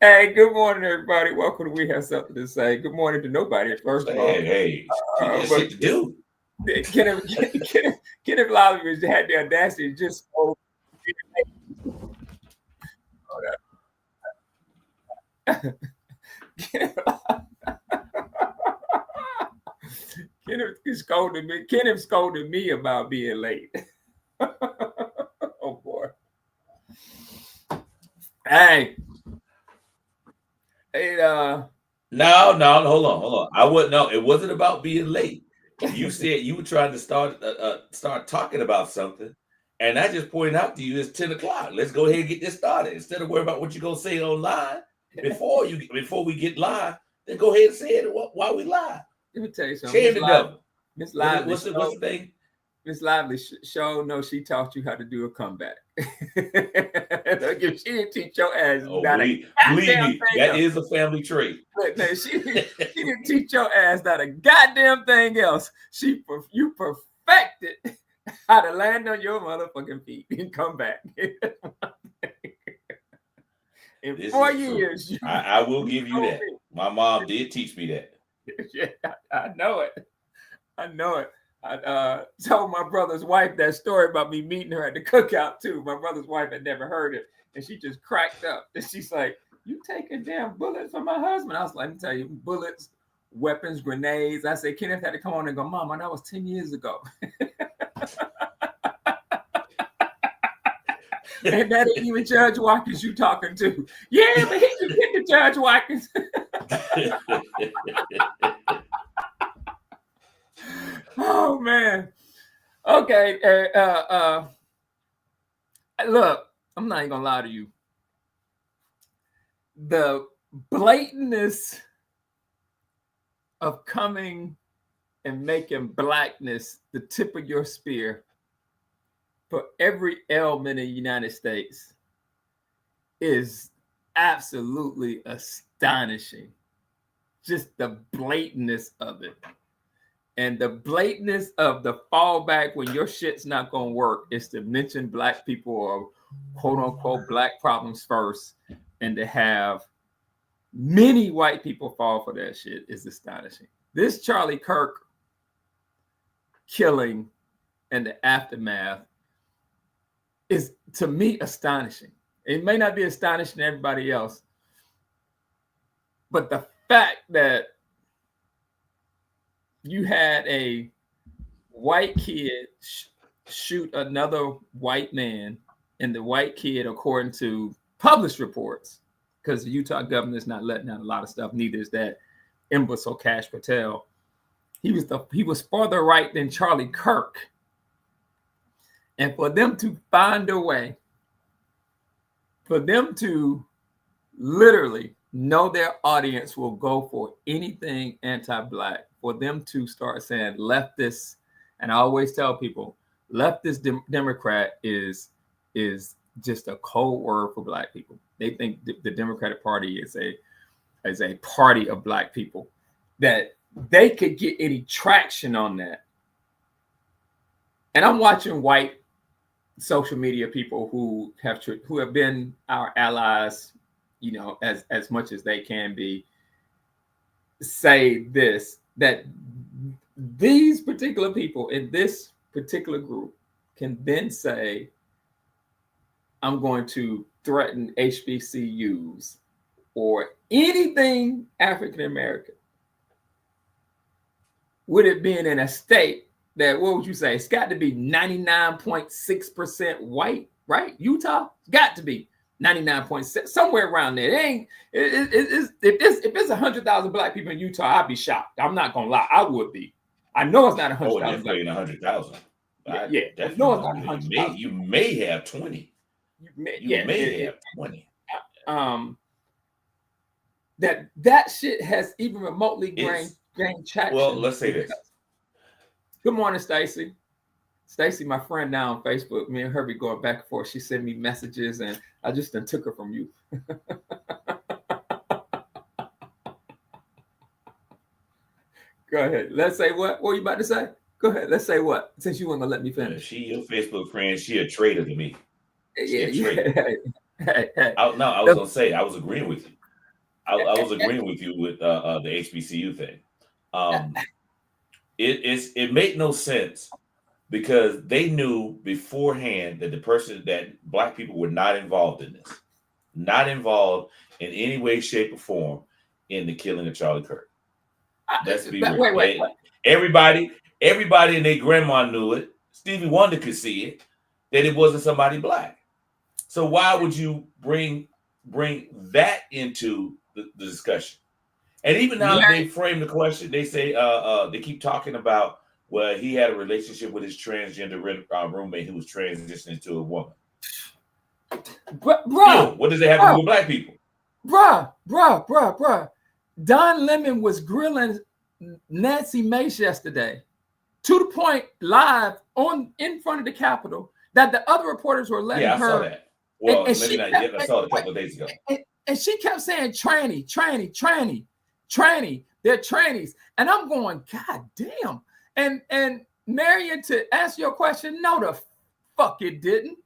Hey, good morning, everybody. Welcome to We Have Something to Say. Good morning to nobody, first of all. Hey, people got But shit to do. Kenneth Lowry had the audacity to just Kenneth, Kenneth scolded me about being late. Oh boy. Hey, hey, No, hold on. I wouldn't know. It wasn't about being late. You said you were trying to start talking about something, and I just pointed out to you it's 10 o'clock. Let's go ahead and get this started. Instead of worrying about what you're gonna say online before we get live, then go ahead and say it while we live. let me tell you something. Shame the devil. Miss What's the thing? Miss Lively show no, she taught you how to do a comeback. If she didn't teach your ass Oh, not a believe goddamn me, thing that else. is a family trait. Look, man, she didn't teach your ass not a goddamn thing else. You perfected how to land on your motherfucking feet and come back. In This 4 is true. years, I will give you told that. me. My mom did teach me that. Yeah, I know it. I know it. I told my brother's wife that story about me meeting her at the cookout too. My brother's wife had never heard it, and she just cracked up. And she's like, "You taking damn bullets from my husband?" I was like, "Let me tell you, bullets, weapons, grenades." I said, Kenneth had to come on and go, "Mama, that was 10 years ago." And that ain't even Judge Watkins you talking to. Yeah, but he can get to Judge Watkins. Oh man. Okay. Look, I'm not even gonna lie to you. The blatantness of coming and making blackness the tip of your spear for every ailment in the United States is absolutely astonishing. Just the blatantness of it. And the blatantness of the fallback when your shit's not gonna work is to mention black people or quote unquote black problems first, and to have many white people fall for that shit is astonishing. This Charlie Kirk killing and the aftermath is, to me, astonishing. It may not be astonishing to everybody else, but the fact that you had a white kid shoot another white man, and the white kid, according to published reports, because the Utah governor is not letting out a lot of stuff, neither is that imbecile Cash Patel. He was farther right than Charlie Kirk. And for them to find a way, for them to literally know their audience will go for anything anti-black, for them to start saying leftist, and I always tell people, leftist Democrat is just a code word for black people. They think the Democratic Party is a party of black people. That they could get any traction on that. And I'm watching white social media people who have been our allies, you know, as much as they can be, say this, that these particular people in this particular group can then say, I'm going to threaten HBCUs or anything African American, with it being in a state that, what would you say, it's got to be 99.6% white, right? Utah, it's got to be 99.6, somewhere around there. It ain't. If it's 100,000 black people in Utah, I'd be shocked. I'm not gonna lie, I would be. I know it's not 100,000. Oh, definitely 100,000. Yeah, definitely. No, it's not 100,000. You may have 20. You may have 20. That shit has even remotely gained traction. Well, let's say this. Good morning, Stacy. Stacy, my friend now on Facebook. Me and her be going back and forth. She sent me messages, and I just done took her from you. Go ahead. Let's say what? What were you about to say? Go ahead. Let's say what? Since you weren't gonna let me finish. She your Facebook friend. She a traitor to me. Yeah. Hey. I was gonna say I was agreeing with you. I was agreeing with you with the HBCU thing. It made no sense because they knew beforehand that black people were not involved in this, not involved in any way, shape, or form in the killing of Charlie Kirk. Let's be real. Wait. Everybody and their grandma knew it. Stevie Wonder could see it, that it wasn't somebody black. So why would you bring that into the discussion? And even now they frame the question, they say they keep talking about, well, he had a relationship with his transgender roommate who was transitioning to a woman. Bruh, what does it have to do with black people? Bruh. Don Lemon was grilling Nancy Mace yesterday to the point live in front of the Capitol that the other reporters were letting her. I saw that. Well, I saw it a couple of days ago. And she kept saying tranny. They're trannies. And I'm going, God damn. And Marion, to answer your question, no, the fuck it didn't.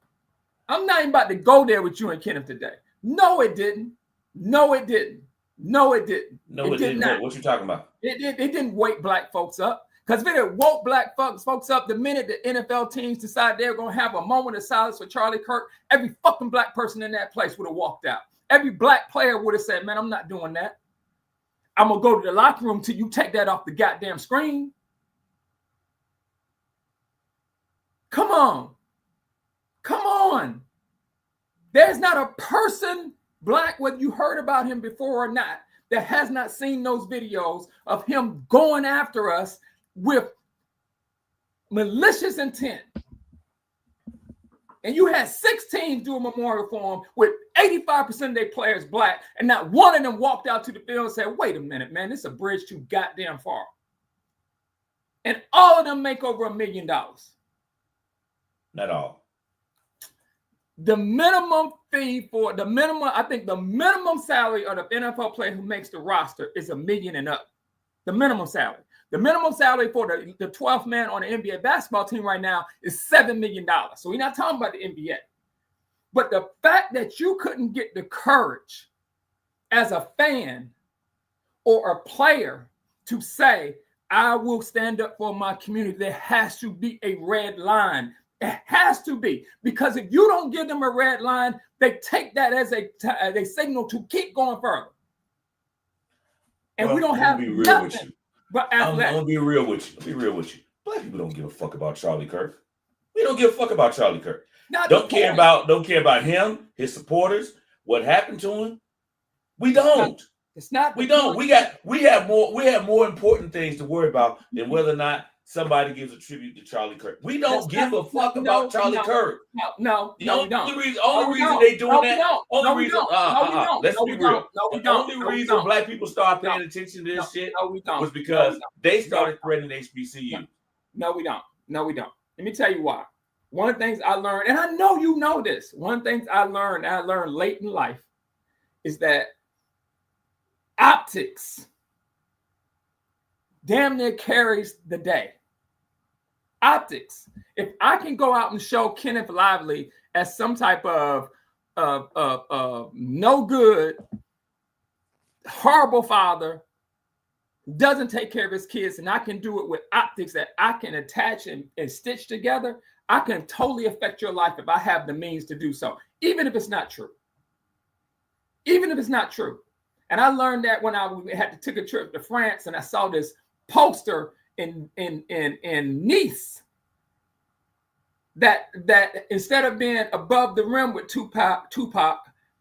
I'm not even about to go there with you and Kenneth today. No, it didn't. It did not. What you talking about? It didn't wake black folks up. Because if it had woke black folks up the minute the NFL teams decided they were going to have a moment of silence for Charlie Kirk, every fucking black person in that place would have walked out. Every black player would have said, man, I'm not doing that. I'm going to go to the locker room till you take that off the goddamn screen. Come on. There's not a person, black, whether you heard about him before or not, that has not seen those videos of him going after us with malicious intent. And you had 6 teams do a memorial for him with 85% of their players black, and not one of them walked out to the field and said, wait a minute, man, this is a bridge too goddamn far. And all of them make over $1 million. Not all. The minimum fee I think the minimum salary of the NFL player who makes the roster is $1 million and up. The minimum salary. The minimum salary for the 12th man on the NBA basketball team right now is $7 million. So we're not talking about the NBA. But the fact that you couldn't get the courage as a fan or a player to say, I will stand up for my community, there has to be a red line. It has to be, because if you don't give them a red line, they take that as a signal to keep going further. And we don't have nothing. But I'm gonna be real with you. Black people don't give a fuck about Charlie Kirk. We don't give a fuck about Charlie Kirk. Don't care about him, his supporters, what happened to him. We don't. It's not. We don't. We have more important things to worry about than whether or not somebody gives a tribute to Charlie Kirk. We don't give a fuck about Charlie Kirk. No, we don't. Only reason they doing that. Let's be real. The only reason black people start paying attention to this shit was because they started threatening HBCU. No, we don't. Let me tell you why. One of the things I learned, and I know you know this, one of the things I learned late in life is that optics damn near carries the day. Optics. If I can go out and show Kenneth Lively as some type of no good, horrible father who doesn't take care of his kids, and I can do it with optics that I can attach and stitch together, I can totally affect your life if I have the means to do so, even if it's not true. And I learned that when I took a trip to France, and I saw this poster in Nice that instead of being above the rim with Tupac,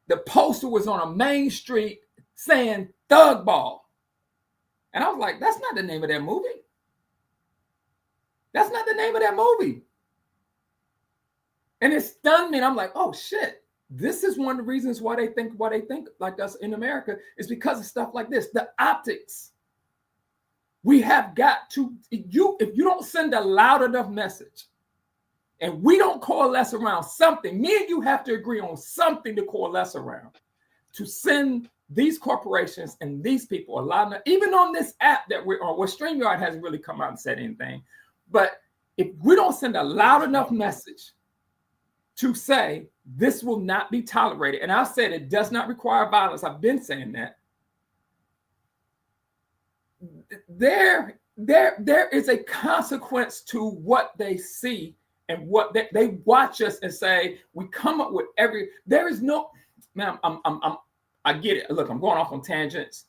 the poster was on a main street saying Thug Ball. And I was like, that's not the name of that movie. And it stunned me. And I'm like, oh shit, this is one of the reasons why they think like us in America is because of stuff like this. The optics. We have got to, if you don't send a loud enough message and we don't coalesce around something, me and you have to agree on something to coalesce around to send these corporations and these people a lot of, even on this app that we're on, where StreamYard hasn't really come out and said anything. But if we don't send a loud enough message to say this will not be tolerated, and I said it does not require violence. I've been saying that. there is a consequence to what they see and what they watch us and say. We come up with there is no, man, I get it. Look, I'm going off on tangents.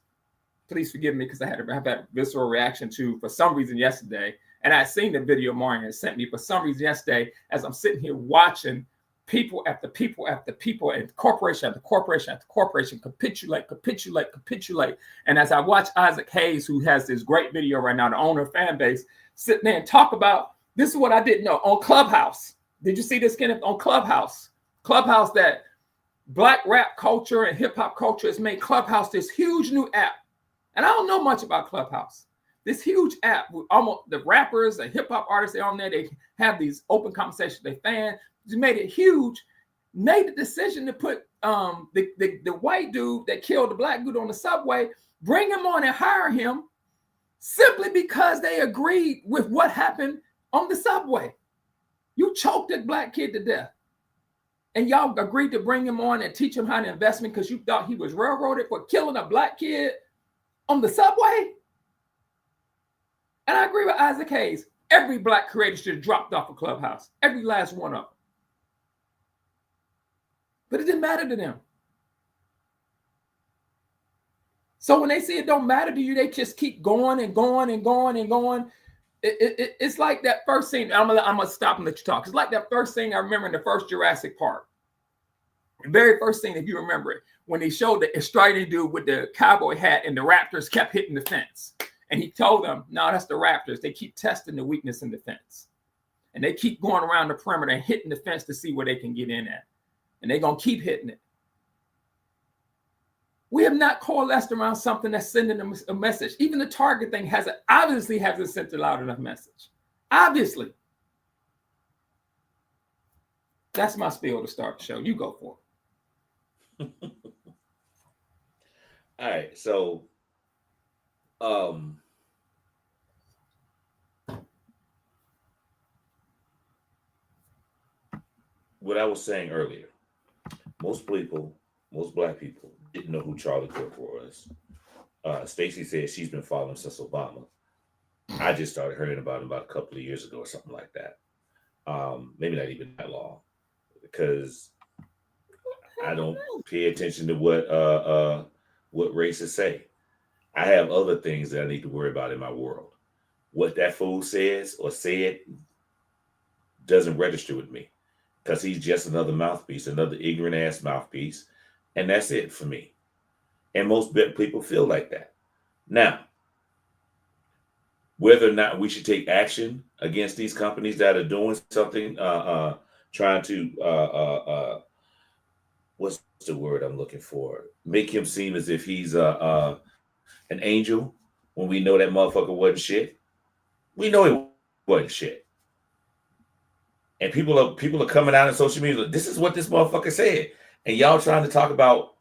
Please forgive me because I have that visceral reaction to, for some reason, yesterday. And I seen the video Marion sent me for some reason yesterday as I'm sitting here watching people after people after people and corporation after corporation after corporation capitulate. And as I watch Isaac Hayes, who has this great video right now, the owner of fan base, sit there and talk about, this is what I didn't know, on Clubhouse. Did you see this, Kenneth? On Clubhouse, that Black rap culture and hip hop culture has made Clubhouse this huge new app. And I don't know much about Clubhouse. This huge app with almost the rappers and hip hop artists, they're on there. They have these open conversations. They fan. Just made it huge. Made the decision to put the white dude that killed the black dude on the subway, bring him on and hire him simply because they agreed with what happened on the subway. You choked that black kid to death. And y'all agreed to bring him on and teach him how to investment because you thought he was railroaded for killing a black kid on the subway? And I agree with Isaac Hayes. Every black creator should have dropped off a Clubhouse. Every last one of them. But it didn't matter to them. So when they see it don't matter to you, they just keep going and going and going and going. It's like that first scene. I'm gonna stop and let you talk. It's like that first scene I remember in the first Jurassic Park. The very first scene, if you remember it, when he showed the Australian dude with the cowboy hat and the raptors kept hitting the fence. And he told them, no, that's the raptors. They keep testing the weakness in the fence. And they keep going around the perimeter and hitting the fence to see where they can get in at. And they're going to keep hitting it. We have not coalesced around something that's sending a message. Even the Target thing obviously hasn't sent a loud enough message. Obviously. That's my spiel to start the show. You go for it. All right. So, what I was saying earlier, most black people didn't know who Charlie Kirk was. Stacey said she's been following since Obama. I just started hearing about him about a couple of years ago or something like that. Maybe not even that long, because I don't pay attention to what racists say. I have other things that I need to worry about in my world. What that fool says or said doesn't register with me, because he's just another mouthpiece, another ignorant ass mouthpiece. And that's it for me. And most people feel like that. Now, whether or not we should take action against these companies that are doing something, trying to, what's the word I'm looking for? Make him seem as if he's an angel when we know that motherfucker wasn't shit. We know he wasn't shit. And people are coming out on social media. This is what this motherfucker said. And y'all trying to talk about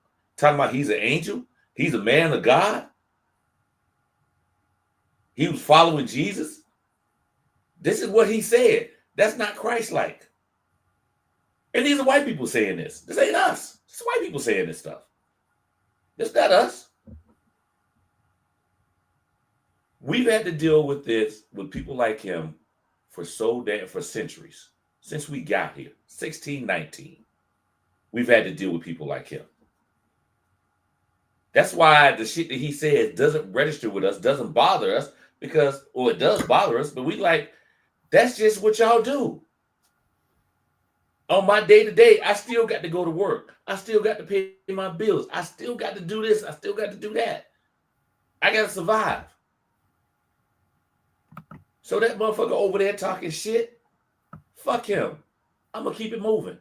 he's an angel? He's a man of God? He was following Jesus? This is what he said. That's not Christ-like. And these are white people saying this. This ain't us. This is white people saying this stuff. It's not us. We've had to deal with this, with people like him, for centuries. Since we got here, 1619. We've had to deal with people like him. That's why the shit that he says doesn't register with us, doesn't bother us, because, or it does bother us, but we like, that's just what y'all do. On my day-to-day, I still got to go to work. I still got to pay my bills. I still got to do this. I still got to do that. I got to survive. So that motherfucker over there talking shit, fuck him. I'm going to keep it moving.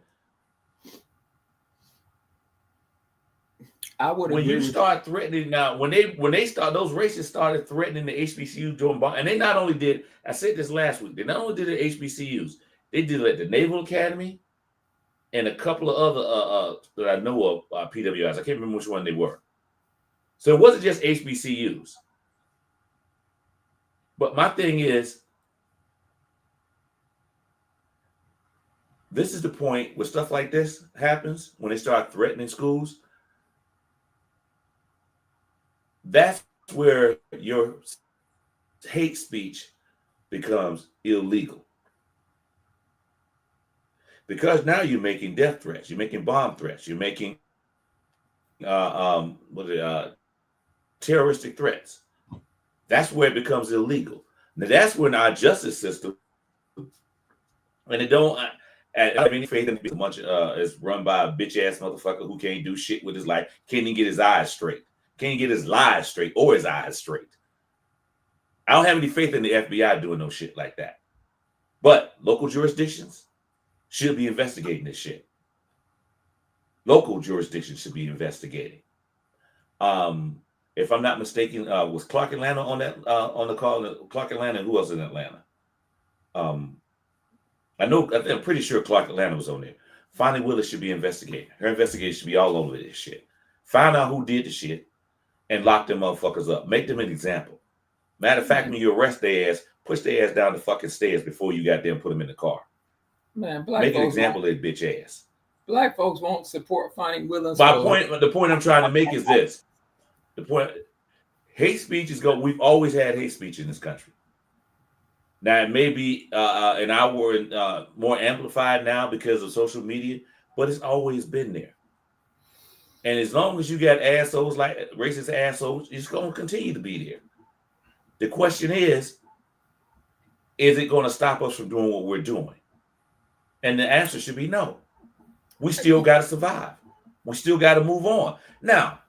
When you start threatening now, when they start, those racists started threatening the HBCU during bomb, and they not only did, I said this last week, they not only did it at HBCUs, they did it at the Naval Academy and a couple of other that I know of PWIs. I can't remember which one they were. So it wasn't just HBCUs. But my thing is, this is the point where stuff like this happens, when they start threatening schools. That's where your hate speech becomes illegal. Because now you're making death threats, you're making bomb threats, you're making terroristic threats. That's where it becomes illegal. Now that's when our justice system, and it don't have any faith in it, much is run by a bitch ass motherfucker who can't do shit with his life, can't even get his eyes straight, can't get his lies straight or his eyes straight. I don't have any faith in the FBI doing no shit like that. But local jurisdictions should be investigating this shit. Local jurisdictions should be investigating. If I'm not mistaken, was Clark Atlanta on that on the call? Clark Atlanta, who else in Atlanta? I'm pretty sure Clark Atlanta was on there. Fonnie Willis should be investigating. Her investigation should be all over this shit. Find out who did the shit and lock them motherfuckers up. Make them an example. Matter of fact, when you arrest their ass, push their ass down the fucking stairs before you got them put them in the car. Man, make an example of that bitch ass. Black folks won't support Fonnie Willis. The point I'm trying to make is this. The point, hate speech is going. We've always had hate speech in this country. Now it may be an hour more amplified now because of social media, but it's always been there. And as long as you got assholes like racist assholes, it's going to continue to be there. The question is it going to stop us from doing what we're doing? And the answer should be no. We still got to survive. We still got to move on. Now,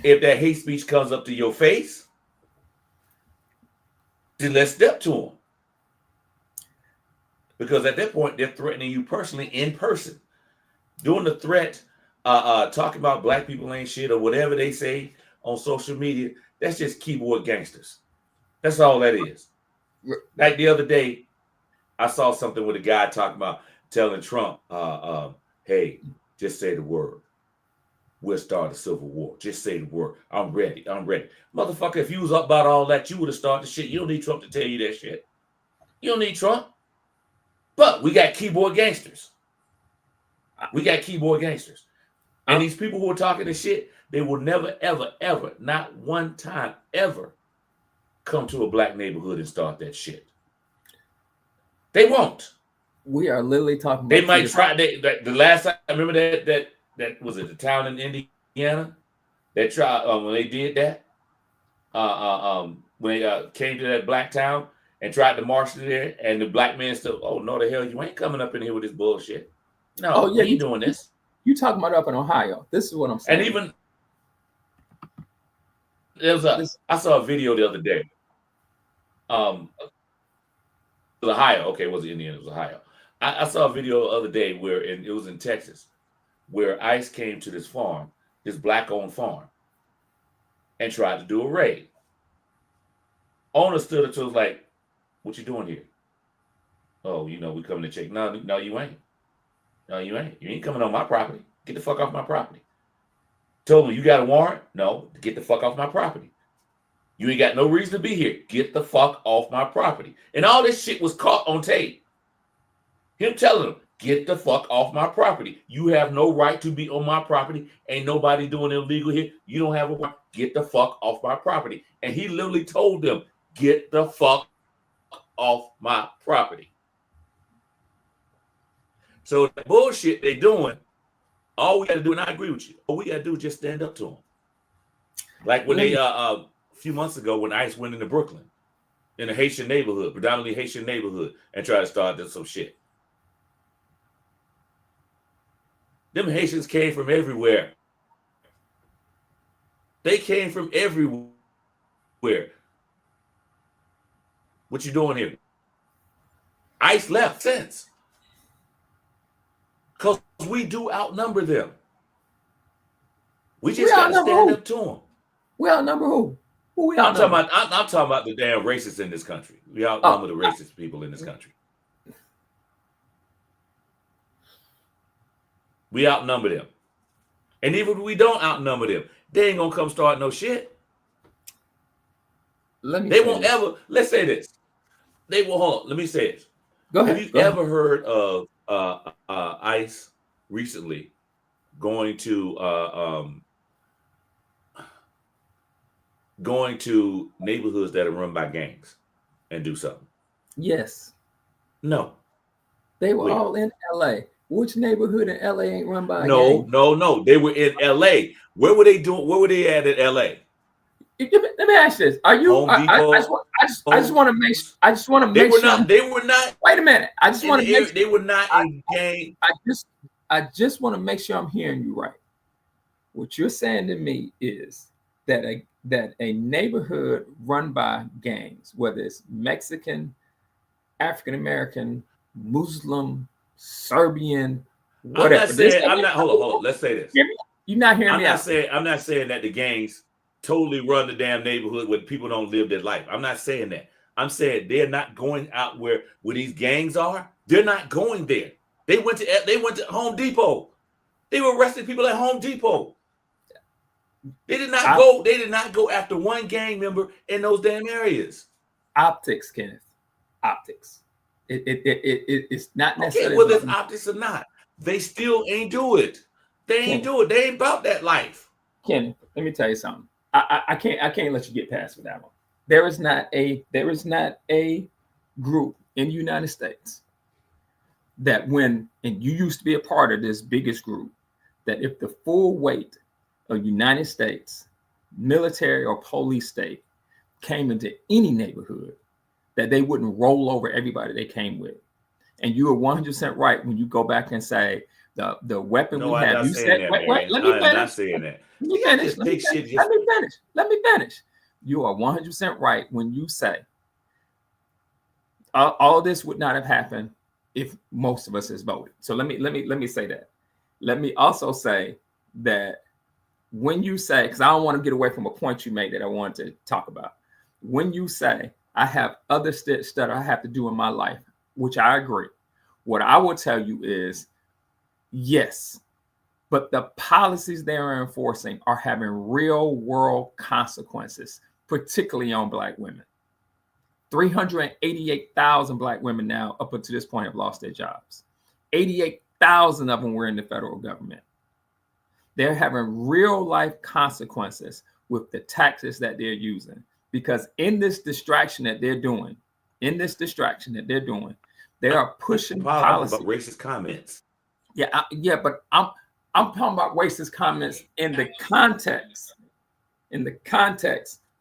if that hate speech comes up to your face, then let's step to them. Because at that point, they're threatening you personally in person. Doing the threat, talking about black people ain't shit or whatever they say on social media, that's just keyboard gangsters. That's all that is. Like the other day, I saw something with a guy talking about telling Trump, hey, just say the word. We'll start a civil war. Just say the word. I'm ready. I'm ready. Motherfucker, if you was up about all that, you would have started the shit. You don't need Trump to tell you that shit. You don't need Trump. But we got keyboard gangsters. We got keyboard gangsters. And these people who are talking this shit, they will never, ever, ever, not one time, ever come to a black neighborhood and start that shit. They won't. We are literally talking about. They might try. The last time I remember that was it the town in Indiana that tried when they did that. When they came to that black town and tried to march there, and the black man said, "Oh no, the hell you ain't coming up in here with this bullshit. No, we ain't doing this." You talking about up in Ohio? This is what I'm saying. And even I saw a video the other day. Ohio. Okay, it wasn't Indiana, it was Ohio. I saw a video the other day where it was in Texas, where ICE came to this farm, this black-owned farm, and tried to do a raid. Owner stood up to us like, "What you doing here?" "Oh, we coming to check." No, you ain't. No, you ain't. You ain't coming on my property. Get the fuck off my property. Told him, "You got a warrant?" "No." "Get the fuck off my property. You ain't got no reason to be here. Get the fuck off my property." And all this shit was caught on tape. Him telling them, "Get the fuck off my property. You have no right to be on my property. Ain't nobody doing illegal here. You don't have a right. Get the fuck off my property." And he literally told them, "Get the fuck off my property." So the bullshit they doing, all we got to do, and I agree with you, all we got to do is just stand up to them. Like when they, a few months ago, when ICE went into Brooklyn, in a Haitian neighborhood, predominantly Haitian neighborhood, and tried to start some shit. Them Haitians came from everywhere. They came from everywhere. What you doing here? ICE left since. Because we do outnumber them. We just got to stand up to them. We outnumber who? Who we I'm outnumber? I'm talking about the damn racists in this country. We outnumber the racist people in this country. We outnumber them. And even if we don't outnumber them, they ain't going to come start no shit. They won't ever. Let's say this. They will. Hold on. Let me say this. Go ahead. Have you ever heard of ICE recently going to neighborhoods that are run by gangs? and do something? Yes. No. They were Where? all in LA. Which neighborhood in LA ain't run by a No, gang? no. They were in LA. Where were they doing? Where were they at in LA? Let me ask you this: Are you? Home Depot. I just want to make. I just want to They make were sure. not. They were not Wait a minute. I just in want the to make area. sure. They were not in gang. I just want to make sure I'm hearing you right. What you're saying to me is that a neighborhood run by gangs, whether it's Mexican, African American, Muslim, Serbian, I'm not whatever. saying. I'm not. Hold on. Let's say this. You're not hearing me out. I'm not saying that the gangs totally run the damn neighborhood where people don't live their life. I'm not saying that. I'm saying they're not going out where these gangs are. They're not going there. They went to Home Depot. They were arresting people at Home Depot. They did not go. They did not go after one gang member in those damn areas. Optics, Kenneth. Optics. It's not necessarily. Okay, whether it's optics or not, they still ain't do it. They ain't do it. They ain't about that life. Kenneth, let me tell you something. I can't let you get past with that one. There is not a group in the United States that and you used to be a part of this biggest group, that if the full weight of United States military or police state came into any neighborhood, that they wouldn't roll over everybody they came with. And you are 100% right when you go back and say the weapon we have. You said, wait, let me finish. I'm not saying that. Let me finish. You are 100% right when you say all this would not have happened if most of us has voted. So let me say that. Let me also say that when you say, because I don't want to get away from a point you made that I wanted to talk about. When you say I have other stuff I have to do in my life, which I agree. What I will tell you is, yes, but the policies they are enforcing are having real world consequences, particularly on Black women. 388,000 Black women now up until this point have lost their jobs. 88,000 of them were in the federal government. They're having real life consequences with the taxes that they're using, because in this distraction that they're doing, they are pushing policy about racist comments. Yeah, but I'm talking about racist comments in the context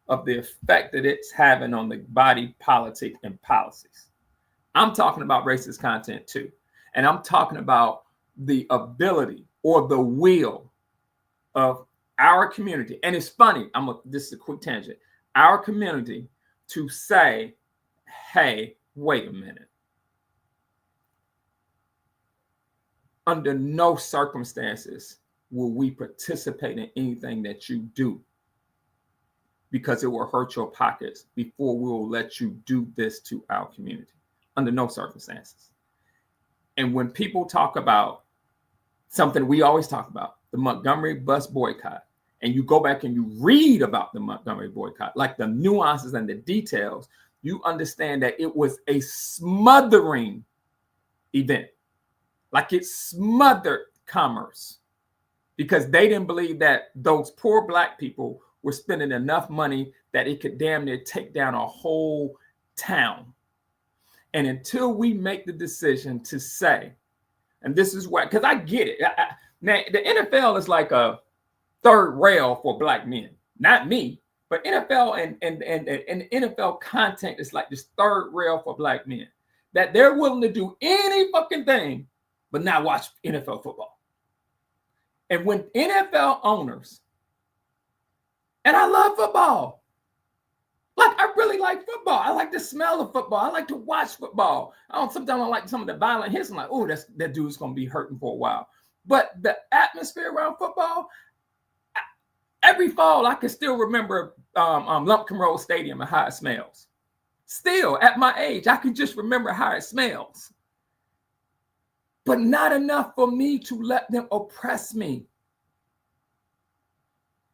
of the effect that it's having on the body politic and policies. I'm talking about racist content too. And I'm talking about the ability or the will of our community. And it's funny, this is a quick tangent. Our community to say, hey, wait a minute. Under no circumstances will we participate in anything that you do, because it will hurt your pockets before we will let you do this to our community. Under no circumstances. And when people talk about something we always talk about, the Montgomery bus boycott, and you go back and you read about the Montgomery boycott, like the nuances and the details, you understand that it was a smothering event. Like it smothered commerce, because they didn't believe that those poor Black people were spending enough money that it could damn near take down a whole town. And until we make the decision to say, and this is why, because I get it. Man, the NFL is like a third rail for Black men. Not me, but NFL and NFL content is like this third rail for Black men. That they're willing to do any fucking thing but not watch NFL football. And when NFL owners, and I love football, like I really like football. I like the smell of football. I like to watch football. Sometimes I like some of the violent hits. I'm like, oh, that dude's gonna be hurting for a while. But the atmosphere around football, every fall I can still remember Lumpkin Road Stadium and how it smells. Still, at my age, I can just remember how it smells. But not enough for me to let them oppress me.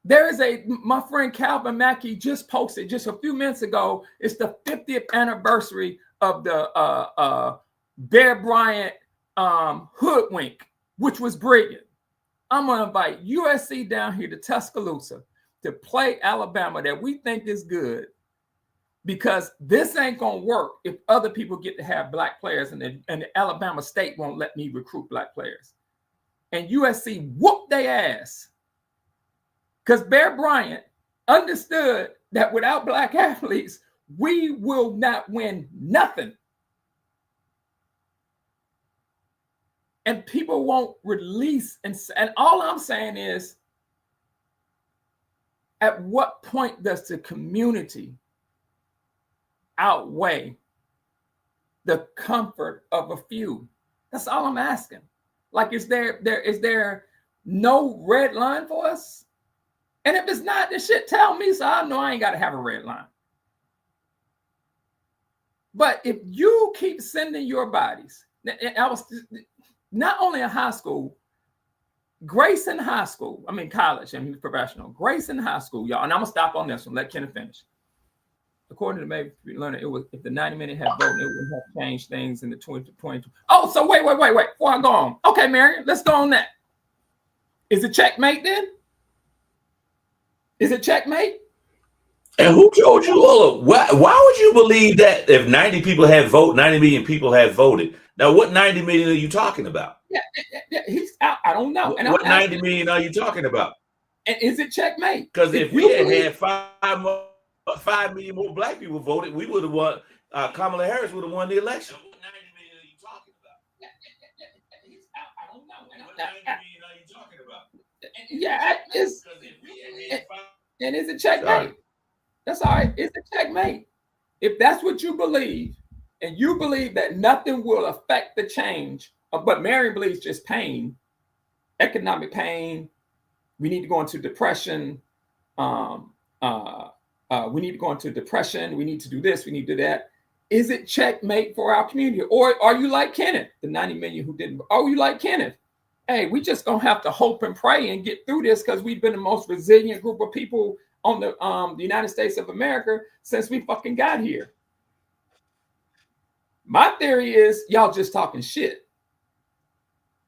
My friend Calvin Mackey just posted just a few minutes ago, it's the 50th anniversary of the Bear Bryant hoodwink, which was brilliant. I'm going to invite USC down here to Tuscaloosa to play Alabama that we think is good, because this ain't gonna work if other people get to have black players, and the Alabama State won't let me recruit black players. And USC whooped their ass because Bear Bryant understood that without black athletes, we will not win nothing. And people won't release. And all I'm saying is, at what point does the community outweigh the comfort of a few? That's all I'm asking. Like, is there no red line for us? And if it's not, this shit tell me, so I know I ain't got to have a red line. But if you keep sending your bodies, I was not only in high school, Grayson High School, I mean college, and he was professional. Grayson High School, y'all, and I'm gonna stop on this one. Let Kenneth finish. According to maybe Leonard, it was if the 90-minute had voted, it would have changed things in the 2022. Oh, so wait. Before I go on, okay, Marion, let's go on that. Is it checkmate then? Is it checkmate? And who told you all of why would you believe that if 90 people had voted, 90 million people had voted? Now, what 90 million are you talking about? Yeah, he's out. I don't know. And what 90 million are you talking about? And is it checkmate? Because if we had 5 million more black people voted, we would have won. Kamala Harris would have won the election. What 90 million are you talking about? He's out. I don't know. What 90 million are you talking about? Yeah, it's and is it checkmate? Sorry. That's all right. It's a checkmate. If that's what you believe, and you believe that nothing will affect the change, but Mary believes just pain, economic pain. We need to go into depression. We need to go into depression. We need to do this. We need to do that. Is it checkmate for our community? Or are you like Kenneth, the 90 million who didn't? Are you like Kenneth? Hey, we just gonna have to hope and pray and get through this because we've been the most resilient group of people on the United States of America since we fucking got here. My theory is y'all just talking shit.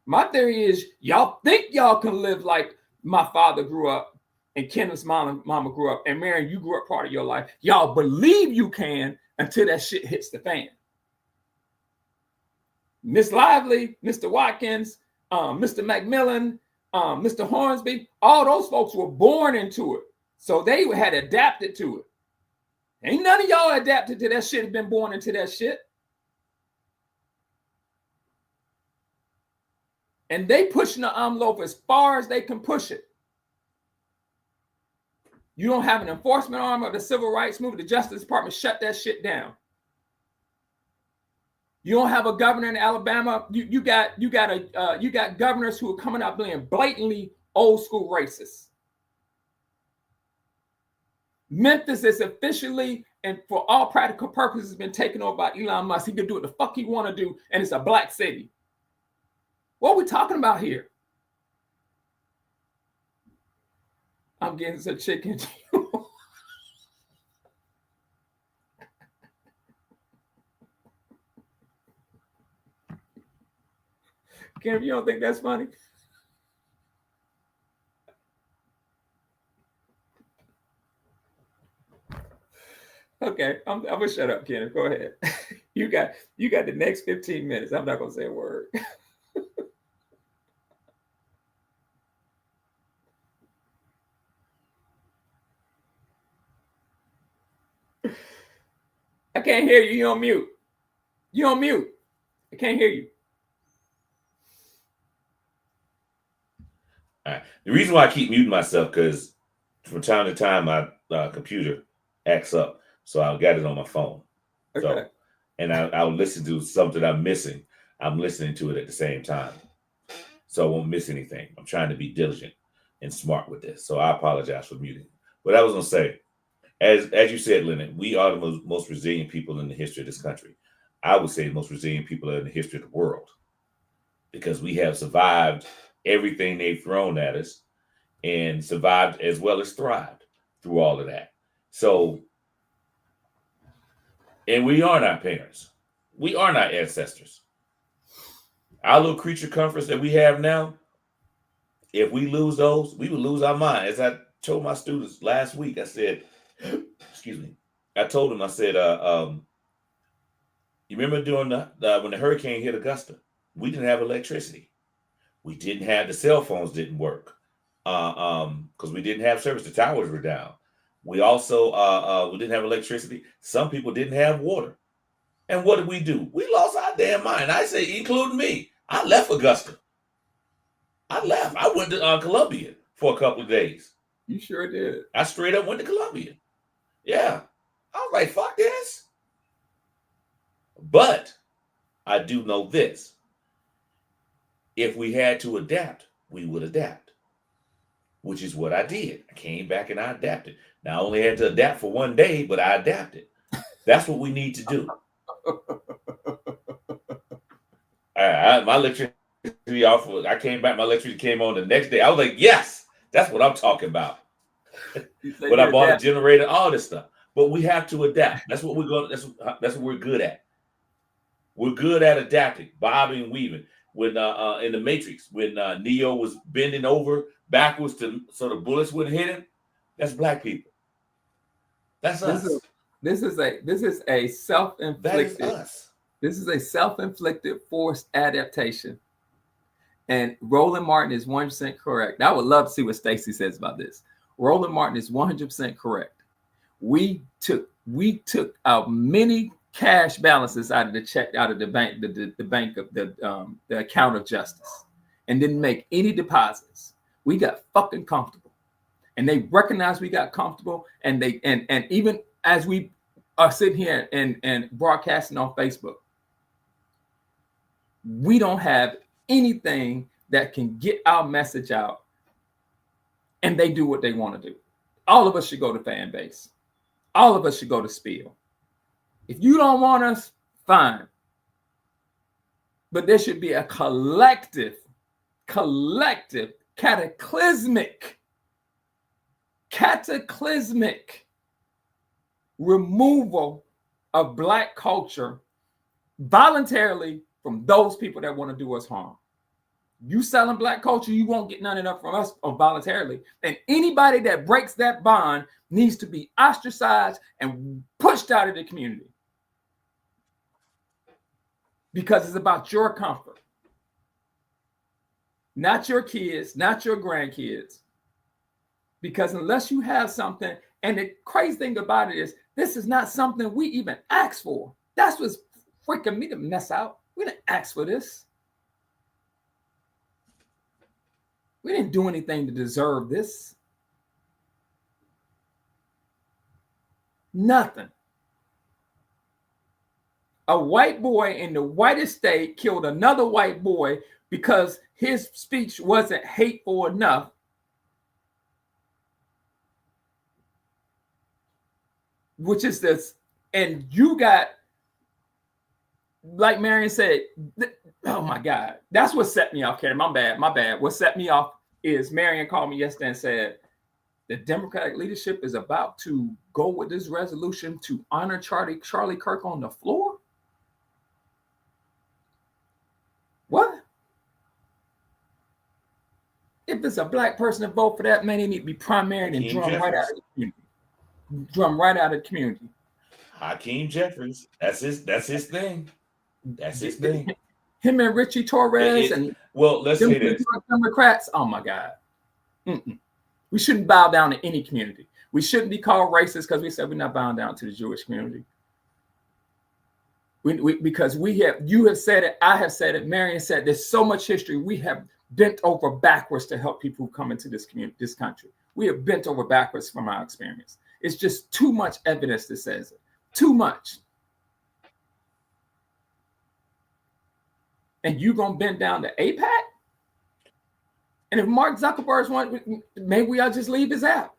My theory is y'all think y'all can live like my father grew up and Kenneth's mama grew up, and Marion, you grew up part of your life. Y'all believe you can until that shit hits the fan. Miss Lively, Mr. Watkins, Mr. McMillan, Mr. Hornsby, all those folks were born into it. So they had adapted to it. Ain't none of y'all adapted to that shit and been born into that shit. And they pushing the envelope as far as they can push it. You don't have an enforcement arm of the civil rights movement. The Justice Department shut that shit down. You don't have a governor in Alabama. You got governors who are coming out being blatantly old school racists. Memphis is officially and for all practical purposes been taken over by Elon Musk. He can do what the fuck he want to do, and it's a black city. What are we talking about here? I'm getting some chicken. Kenneth, you don't think that's funny? Okay, I'm gonna shut up, Kenneth. Go ahead. You got the next 15 minutes. I'm not gonna say a word. I can't hear you. You're on mute. You're on mute. I can't hear you. All right. The reason why I keep muting myself because from time to time my computer acts up, so I'll get it on my phone. Okay. So, and I'll listen to something I'm missing. I'm listening to it at the same time, so I won't miss anything. I'm trying to be diligent and smart with this, so I apologize for muting. But I was gonna say, as you said, Leonard, we are the most resilient people in the history of this country. I would say the most resilient people in the history of the world, because we have survived everything they've thrown at us and survived as well as thrived through all of that. So, and we aren't our parents. We aren't our ancestors. Our little creature comforts that we have now, if we lose those, we would lose our mind. As I told my students last week, I said, excuse me, I told him, I said, you remember during when the hurricane hit Augusta, we didn't have electricity. We didn't have the cell phones didn't work because we didn't have service. The towers were down. We also we didn't have electricity. Some people didn't have water. And what did we do? We lost our damn mind. I say, including me. I left Augusta. I left. I went to Columbia for a couple of days. You sure did. I straight up went to Columbia. Yeah. I was like, fuck this. But I do know this. If we had to adapt, we would adapt, which is what I did. I came back and I adapted. Now, I only had to adapt for one day, but I adapted. That's what we need to do. My electricity off. I came back. My electricity came on the next day. I was like, yes, that's what I'm talking about. But I bought a generator, all this stuff. But we have to adapt. That's what we're going. That's what we're good at. We're good at adapting, bobbing and weaving. When in the Matrix, when Neo was bending over backwards so the bullets wouldn't hit him, that's black people. That's us. This is a self-inflicted. That is us. This is a self-inflicted forced adaptation. And Roland Martin is 100% correct. I would love to see what Stacy says about this. Roland Martin is 100% correct. We took out many cash balances out of the bank, the bank of the account of justice, and didn't make any deposits. We got fucking comfortable, and they recognized we got comfortable, and they and even as we are sitting here and broadcasting on Facebook, we don't have anything that can get our message out, and they do what they want to do. All of us should go to fan base. All of us should go to Spiel. If you don't want us, fine. But there should be a collective, cataclysmic removal of Black culture voluntarily from those people that want to do us harm. You selling Black culture, you won't get none of that from us voluntarily. And anybody that breaks that bond needs to be ostracized and pushed out of the community. Because it's about your comfort. Not your kids, not your grandkids. Because unless you have something, and the crazy thing about it is, this is not something we even asked for. That's what's freaking me to mess out. We didn't ask for this. We didn't do anything to deserve this. Nothing. A white boy in the whitest state killed another white boy because his speech wasn't hateful enough. Which is this, and you got, like Marion said, oh my God, that's what set me off, Karen. My bad. What set me off is Marion called me yesterday and said, the Democratic leadership is about to go with this resolution to honor Charlie Kirk on the floor. What? If it's a Black person to vote for that, man, he need to be primaried and drummed right out of the community. Drum right out of the community. Hakeem Jeffries. That's his thing. That's his thing. Him and Richie Torres let's say this. Democrats. Oh my God. We shouldn't bow down to any community. We shouldn't be called racist because we said we're not bowing down to the Jewish community. Because you have said it, I have said it, Marion said, there's so much history. We have bent over backwards to help people who come into this community, this country. We have bent over backwards from our experience. It's just too much evidence that says it. Too much. And you gonna bend down to AIPAC? And if Mark Zuckerberg's one, maybe we ought to just leave his app.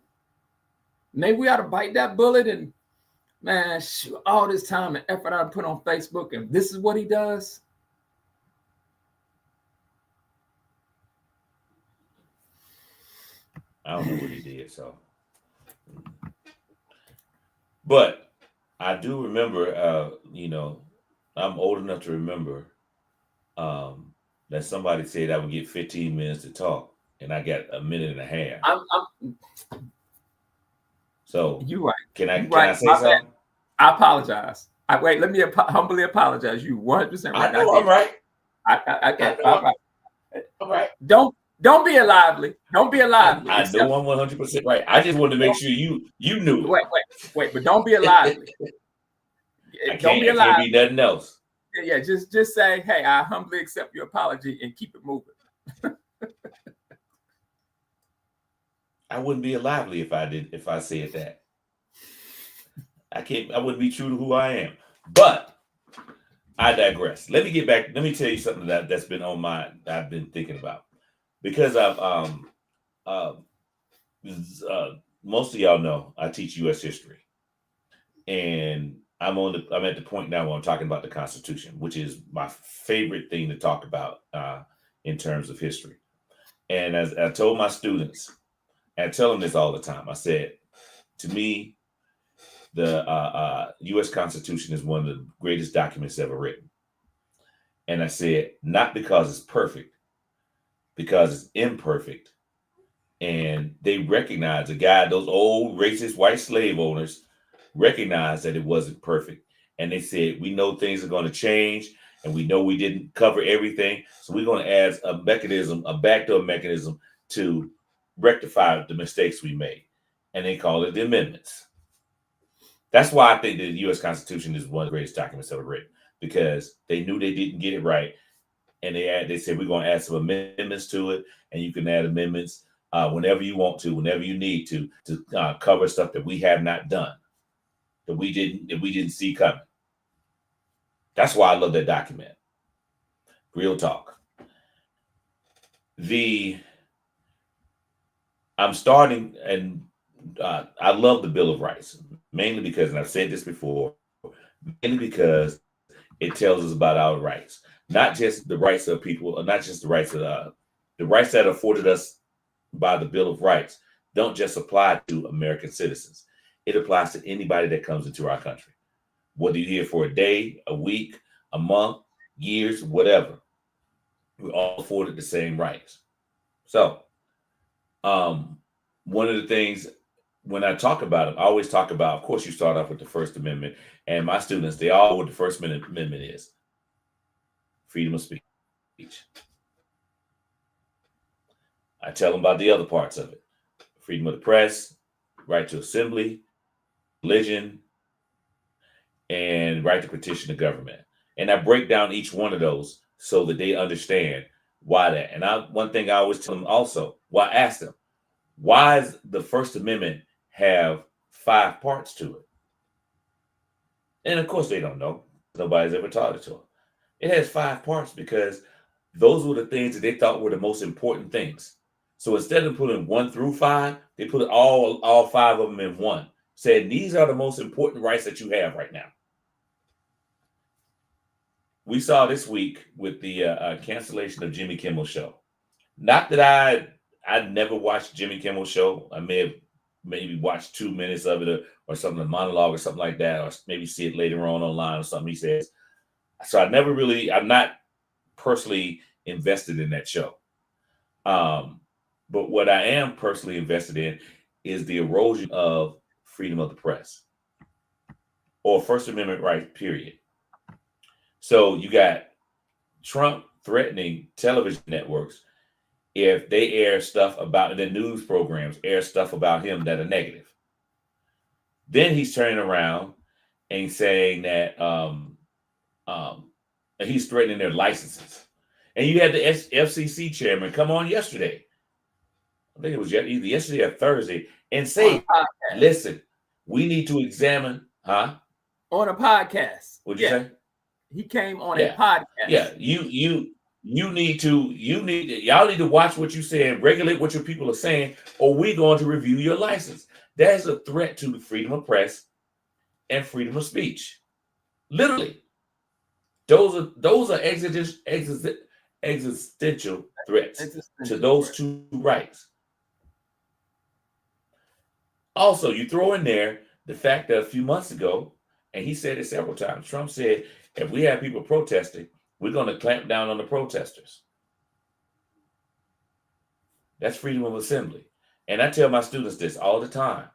Maybe we ought to bite that bullet and, man, shoot, all this time and effort I put on Facebook, and this is what he does. I don't know what he did, so. But I do remember, I'm old enough to remember that somebody said I would get 15 minutes to talk, and I got a minute and a half. So you're right. Can I say my something? I apologize. Let me humbly apologize. You 100% I right. know I'm right. Okay. I know All right. I'm right. Don't be a lively. Don't be a lively. I know I'm 100% right. I just wanted to make sure you knew it. Wait, but don't be a lively. Don't be a I can't lively. be nothing else. Yeah, just say, hey, I humbly accept your apology and keep it moving. I wouldn't be a lively if I said that. I wouldn't be true to who I am. But I digress. Let me get back. Let me tell you something that's been on I've been thinking about. Because most of y'all know I teach US history. And I'm at the point now where I'm talking about the Constitution, which is my favorite thing to talk about in terms of history. And as I told my students, and I tell them this all the time, I said, to me, the U.S. Constitution is one of the greatest documents ever written. And I said, not because it's perfect, because it's imperfect. And they recognize those old racist white slave owners recognized that it wasn't perfect. And they said, we know things are going to change, and we know we didn't cover everything. So we're going to add a mechanism, a backdoor mechanism to rectify the mistakes we made. And they call it the amendments. That's why I think the U.S. Constitution is one of the greatest documents ever written, because they knew they didn't get it right. And they said, we're going to add some amendments to it. And you can add amendments whenever you want to, whenever you need to cover stuff that we have not done, that we didn't see coming. That's why I love that document. Real talk. I'm starting, and I love the Bill of Rights, mainly because, and I've said this before, mainly because it tells us about our rights, not just the rights of people, or not just the rights of the rights that are afforded us by the Bill of Rights don't just apply to American citizens. It applies to anybody that comes into our country, whether you're here for a day, a week, a month, years, whatever. We're all afforded the same rights. So, one of the things when I talk about it, I always talk about, of course, you start off with the First Amendment, and my students, they all know what the First Amendment is: freedom of speech. I tell them about the other parts of it: freedom of the press, right to assembly, religion, and right to petition the government. And I break down each one of those so that they understand why that. And one thing I always tell them also, I ask them, why does the First Amendment have 5 parts to it? And of course they don't know. Nobody's ever taught it to them. It has 5 parts because those were the things that they thought were the most important things. So instead of putting 1 through 5, they put all 5 of them in one. Said these are the most important rights that you have right now. We saw this week with the cancellation of Jimmy Kimmel's show. Not that I'd never watched Jimmy Kimmel's show. I may have maybe watched 2 minutes of it or something, a monologue or something like that, or maybe see it later on online or something he says. So I'm not personally invested in that show. But what I am personally invested in is the erosion of freedom of the press or First Amendment rights, period. So you got Trump threatening television networks if they air stuff about the news programs, air stuff about him that are negative. Then he's turning around and saying that he's threatening their licenses. And you had the FCC chairman come on yesterday. I think it was either yesterday or Thursday, and say, listen, we need to examine, on a podcast. What'd you say? He came on a podcast. Yeah, y'all need to watch what you say and regulate what your people are saying, or we're going to review your license. That is a threat to the freedom of press and freedom of speech. Literally. Those are existential threats to those 2 rights. Also, you throw in there the fact that a few months ago, and he said it several times, Trump said, if we have people protesting, we're going to clamp down on the protesters. That's freedom of assembly. And I tell my students this all the time.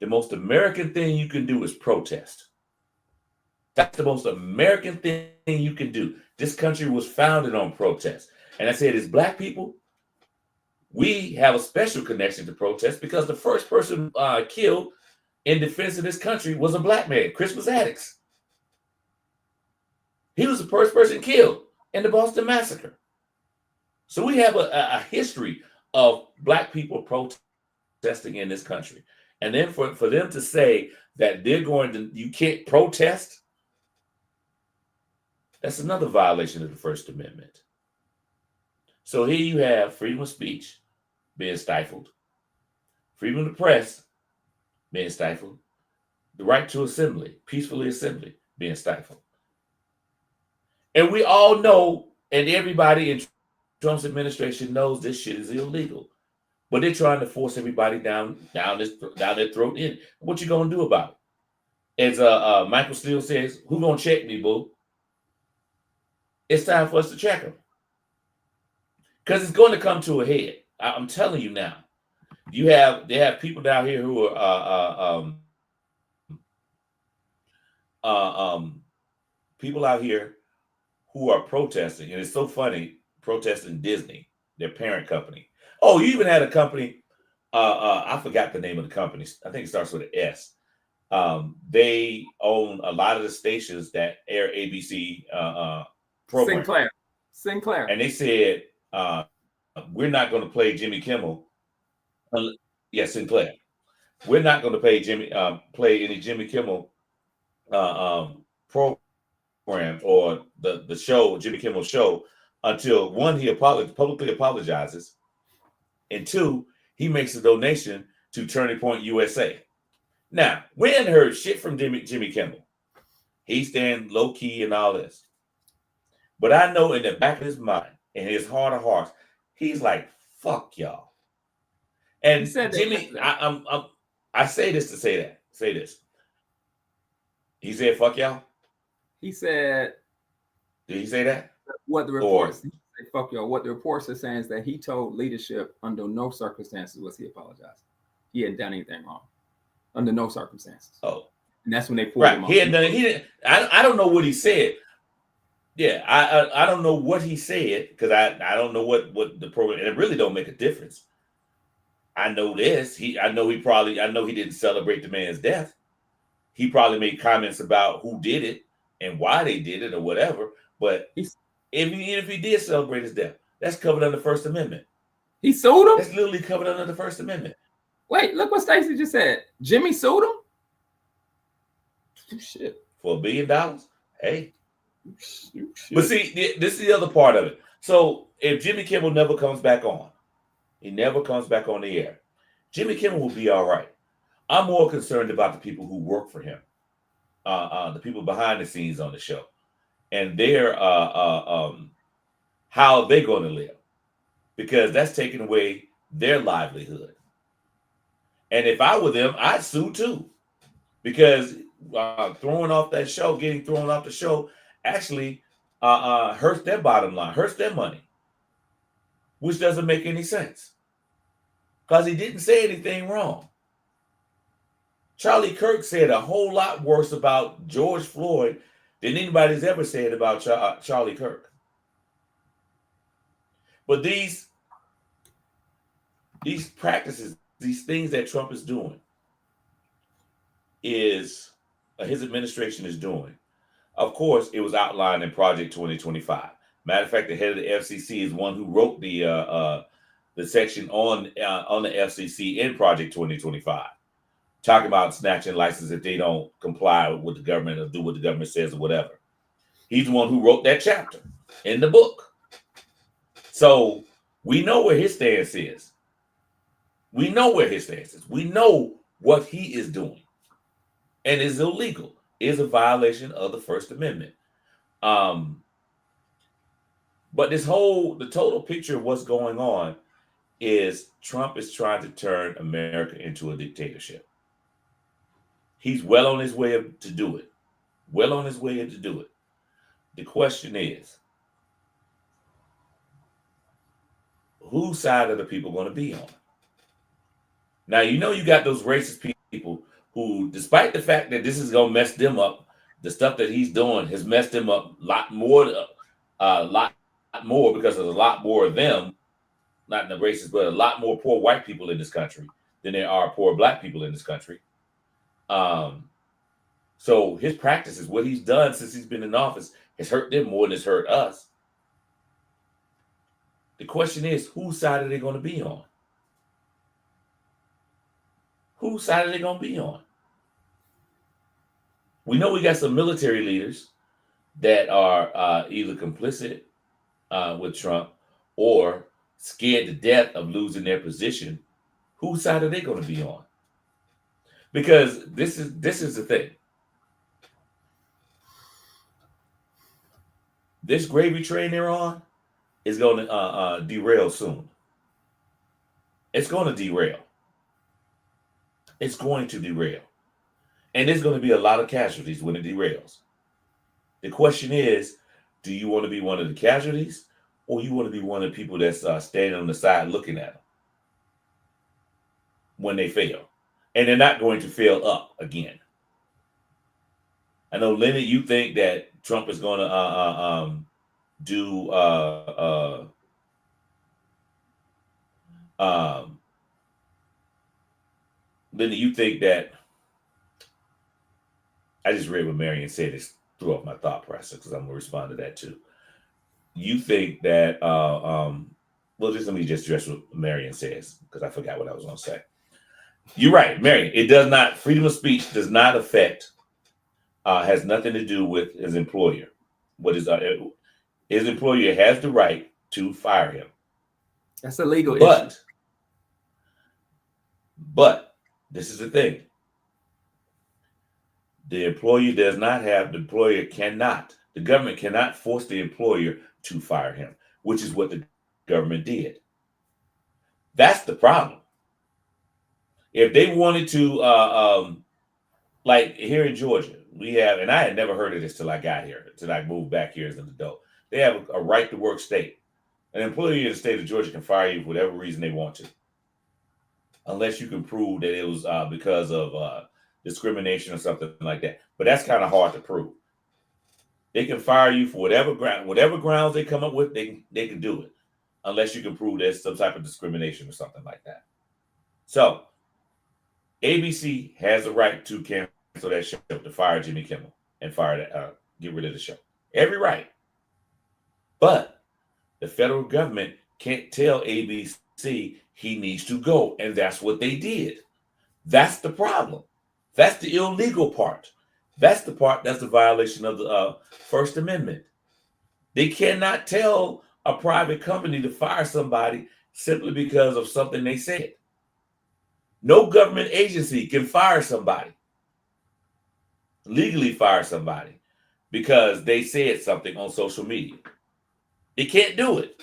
The most American thing you can do is protest. That's the most American thing you can do. This country was founded on protest. And I said, as black people, we have a special connection to protest because the first person killed in defense of this country was a black man, Christmas Addicts. He was the first person killed in the Boston Massacre. So we have a history of black people protesting in this country. And then for them to say that you can't protest, that's another violation of the First Amendment. So here you have freedom of speech being stifled, freedom of the press being stifled, the right to assembly, peacefully assembly, being stifled. And we all know, and everybody in Trump's administration knows this shit is illegal. But they're trying to force everybody down their throat in. What you gonna do about it? As Michael Steele says, who gonna check me, boo? It's time for us to check them. Because it's going to come to a head. I'm telling you now. They have people down here who are people out here who are protesting, and it's so funny, protesting Disney, their parent company. Oh, you even had a company, I forgot the name of the company. I think it starts with an S. They own a lot of the stations that air ABC program. Sinclair. And they said, we're not going to play Jimmy Kimmel. Yes, Sinclair. We're not going to play any Jimmy Kimmel program or the show, Jimmy Kimmel show, until one, he publicly apologizes, and two, he makes a donation to Turning Point USA. Now, we hadn't heard shit from Jimmy Kimmel. He's staying low key and all this. But I know in the back of his mind, in his heart of hearts, he's like, fuck y'all. And Jimmy, I say this to say this. He said, fuck y'all? He said. Did he say that? What the reports say, fuck y'all. What the reports are saying is that he told leadership under no circumstances was he apologized. He hadn't done anything wrong. Under no circumstances. Oh. And that's when they pulled him off. He hadn't done it. He didn't. I don't know what he said. Yeah, I don't know what he said because I don't know what the program, and it really don't make a difference. I know this. I know he didn't celebrate the man's death. He probably made comments about who did it and why they did it or whatever. But if he did celebrate his death, that's covered under the First Amendment. He sued him? That's literally covered under the First Amendment. Wait, look what Stacey just said. Jimmy sued him? Shit. For $1 billion? Hey. But see, this is the other part of it. So if Jimmy Kimmel never comes back on, he never comes back on the air, Jimmy Kimmel will be all right. I'm more concerned about the people who work for him, the people behind the scenes on the show, and their how they're going to live, because that's taking away their livelihood. And if I were them, I'd sue too, because getting thrown off the show actually hurts their bottom line, hurts their money, which doesn't make any sense because he didn't say anything wrong. Charlie Kirk said a whole lot worse about George Floyd than anybody's ever said about Charlie Kirk. But these practices, these things that Trump is doing, his administration is doing. Of course, it was outlined in Project 2025. Matter of fact, the head of the FCC is one who wrote the section on the FCC in Project 2025, talking about snatching license if they don't comply with the government or do what the government says or whatever. He's the one who wrote that chapter in the book. So we know where his stance is. We know what he is doing. And is illegal. Is a violation of the First Amendment. But the total picture of what's going on is Trump is trying to turn America into a dictatorship. He's well on his way to do it. The question is, whose side are the people going to be on? Now, you got those racist people who, despite the fact that this is going to mess them up, the stuff that he's doing has messed him up a lot more because there's a lot more of them, not in the races, but a lot more poor white people in this country than there are poor black people in this country. So his practices, what he's done since he's been in office, has hurt them more than it's hurt us. The question is, whose side are they going to be on? Whose side are they going to be on? We know we got some military leaders that are either complicit with Trump or scared to death of losing their position. Whose side are they going to be on? Because this is the thing. This gravy train they're on is going to derail soon. It's going to derail. It's going to derail. And there's going to be a lot of casualties when it derails. The question is, do you want to be one of the casualties, or you want to be one of the people that's standing on the side looking at them when they fail? And they're not going to fail up again. I know, Leonard, you think that Trump is going to do Leonard, you think that, I just read what Marion said, it threw off my thought process because I'm going to respond to that too. You think that, well, just let me just address what Marion says because I forgot what I was going to say. You're right, Marion. It does not, freedom of speech does not affect, has nothing to do with his employer. What is his employer has the right to fire him. That's a legal issue. But this is the thing. The employer cannot, the government cannot force the employer to fire him, which is what the government did. That's the problem. If they wanted to, like here in Georgia, we have, and I had never heard of this till I got here, till I moved back here as an adult. They have a right to work state. An employee in the state of Georgia can fire you for whatever reason they want to, unless you can prove that it was because of discrimination or something like that. But that's kind of hard to prove. They can fire you for whatever grounds they come up with. They can do it, unless you can prove there's some type of discrimination or something like that. So ABC has the right to cancel that show, to fire Jimmy Kimmel and get rid of the show. Every right. But the federal government can't tell ABC he needs to go, and that's what they did. That's the problem. That's the illegal part. That's the part that's a violation of the First Amendment. They cannot tell a private company to fire somebody simply because of something they said. No government agency can fire somebody, legally fire somebody, because they said something on social media. They can't do it.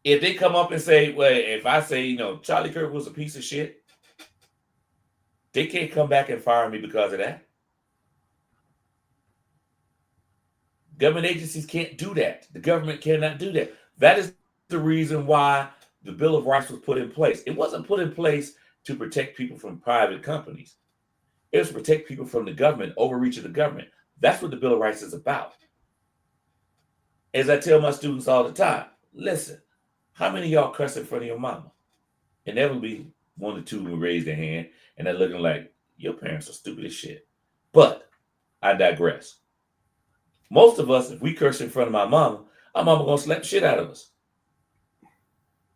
If they come up and say, well, if I say, Charlie Kirk was a piece of shit, they can't come back and fire me because of that. Government agencies can't do that. The government cannot do that. That is the reason why the Bill of Rights was put in place. It wasn't put in place to protect people from private companies. It was to protect people from the government, overreach of the government. That's what the Bill of Rights is about. As I tell my students all the time, listen, how many of y'all cuss in front of your mama? Inevitably, one or two will raise their hand and they're looking like, your parents are stupid as shit. But I digress. Most of us, if we curse in front of my mama gonna slap the shit out of us.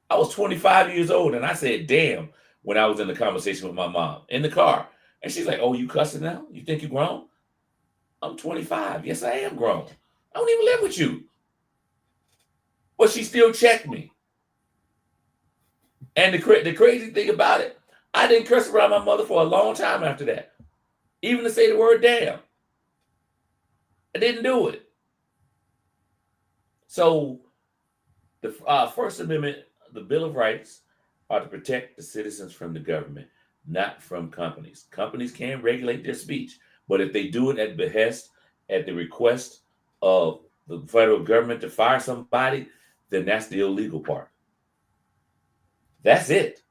I was 25 years old and I said, damn, when I was in the conversation with my mom in the car. And she's like, oh, you cussing now? You think you grown? I'm 25. Yes, I am grown. I don't even live with you. But she still checked me. And the crazy thing about it, I didn't curse around my mother for a long time after that. Even to say the word damn. I didn't do it. So the First Amendment, the Bill of Rights, are to protect the citizens from the government, not from companies. Companies can regulate their speech, but if they do it at the request of the federal government to fire somebody, then that's the illegal part. That's it.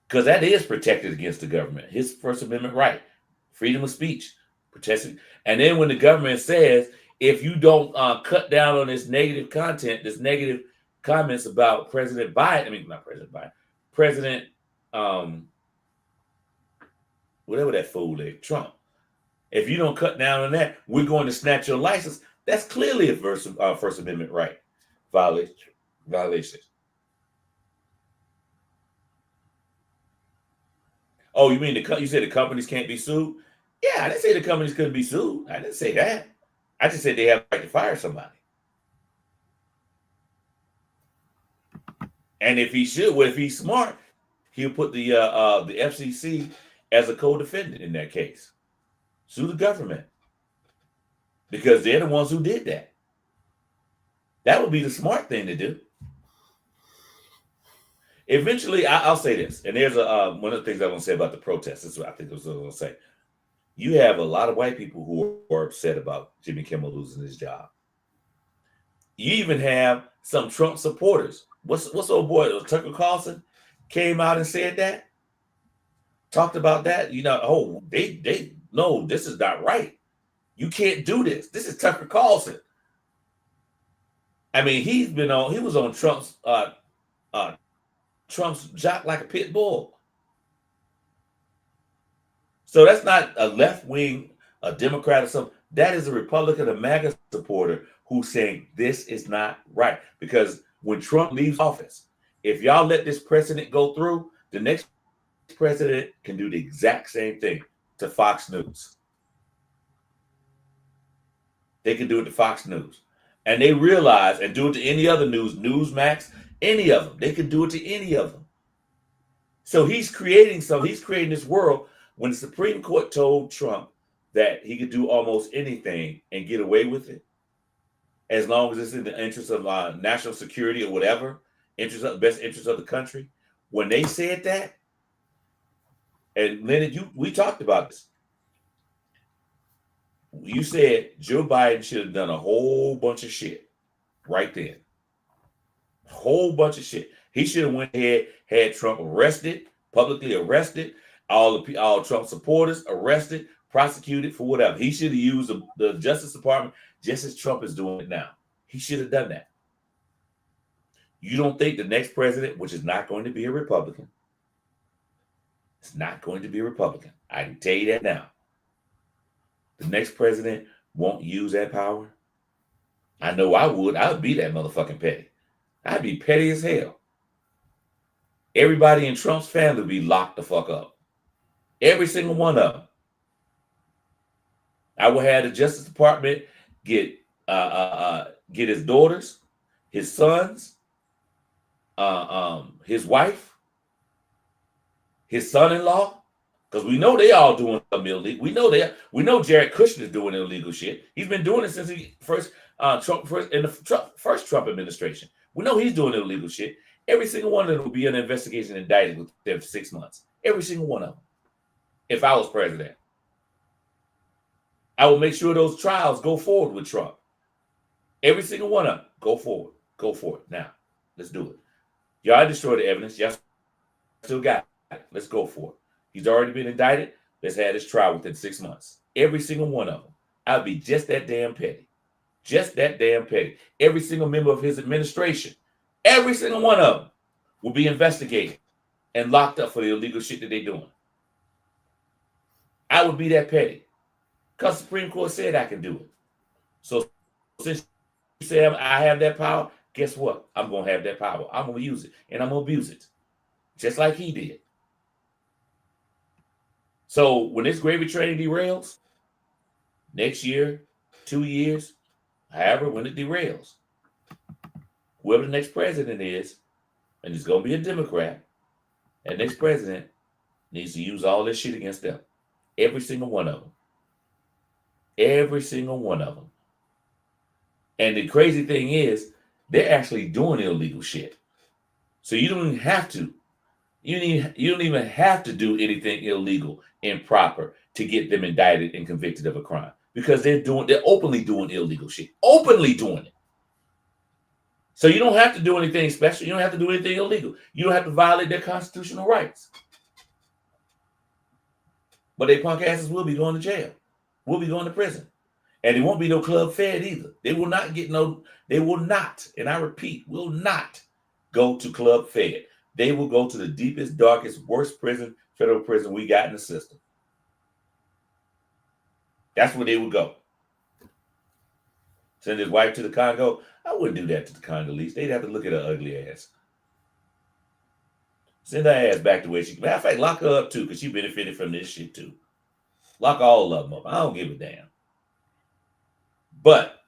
Because that is protected against the government. His First Amendment right, freedom of speech, protesting. And then when the government says, if you don't cut down on this negative content, this negative comments about President Biden, I mean, not President Biden, President, whatever that fool is, Trump. If you don't cut down on that, we're going to snatch your license. That's clearly a First Amendment right violation. Oh, you mean you said the companies can't be sued? Yeah, I didn't say the companies couldn't be sued. I didn't say that. I just said they have the right to fire somebody. And if he should, well, if he's smart, he'll put the FCC as a co-defendant in that case. Sue the government. Because they're the ones who did that. That would be the smart thing to do. Eventually, I'll say this, and there's one of the things I want to say about the protests. This is what I think I was going to say. You have a lot of white people who are upset about Jimmy Kimmel losing his job. You even have some Trump supporters. What's old boy Tucker Carlson came out and said that, talked about that. You know, oh, they no, this is not right. You can't do this. This is Tucker Carlson. I mean, he was on Trump's jock like a pit bull. So that's not a left wing, a Democrat or something. That is a Republican, a MAGA supporter who's saying this is not right. Because when Trump leaves office, if y'all let this precedent go through, the next president can do the exact same thing to Fox News. They can do it to Fox News. And they realize, and do it to any other news, Newsmax, any of them. They can do it to any of them. So he's creating this world. When the Supreme Court told Trump that he could do almost anything and get away with it, as long as it's in the interest of national security or whatever, best interest of the country, when they said that, and Leonard, we talked about this. You said Joe Biden should have done a whole bunch of shit right then. A whole bunch of shit. He should have went ahead, had Trump arrested, publicly arrested, all Trump supporters arrested, prosecuted for whatever. He should have used the Justice Department just as Trump is doing it now. He should have done that. You don't think the next president, which is not going to be a Republican, it's not going to be a Republican. I can tell you that now. The next president won't use that power. I know I would. I would be that motherfucking petty. I'd be petty as hell. Everybody in Trump's family would be locked the fuck up. Every single one of them. I would have the Justice Department get his daughters, his sons, his wife, his son-in-law, because we know they all doing something illegal. We know Jared Kushner is doing illegal shit. He's been doing it since in the first Trump administration. We know he's doing illegal shit. Every single one of them will be an investigation indicted within 6 months. Every single one of them. If I was president, I would make sure those trials go forward with Trump. Every single one of them, go forward. Go for it. Now, let's do it. Y'all destroyed the evidence. Y'all still got it. Let's go for it. He's already been indicted. Let's have this trial within 6 months. Every single one of them. I'd be just that damn petty. Just that damn petty. Every single member of his administration, every single one of them will be investigated and locked up for the illegal shit that they're doing. I would be that petty. Because the Supreme Court said I can do it. So since you say I have that power, guess what? I'm going to have that power. I'm going to use it. And I'm going to abuse it. Just like he did. So when this gravy train derails, next year, 2 years, however, when it derails, whoever the next president is, and it's going to be a Democrat, and next president needs to use all this shit against them. Every single one of them. Every single one of them. And the crazy thing is, they're actually doing illegal shit. So you don't even have to. You don't even have to do anything illegal, improper to get them indicted and convicted of a crime. Because they're openly doing illegal shit. Openly doing it. So you don't have to do anything special. You don't have to do anything illegal. You don't have to violate their constitutional rights. But they punk asses will be going to jail. will be going to prison. And it won't be no club fed either. They will not get no, they will not, and I repeat, will not go to club fed. They will go to the deepest, darkest, worst prison, federal prison we got in the system. That's where they would go. Send his wife to the Congo. I wouldn't do that to the Congolese. They'd have to look at her ugly ass. Send her ass back to where she. Matter of fact, lock her up too, because she benefited from this shit too. Lock all of them up. I don't give a damn. But,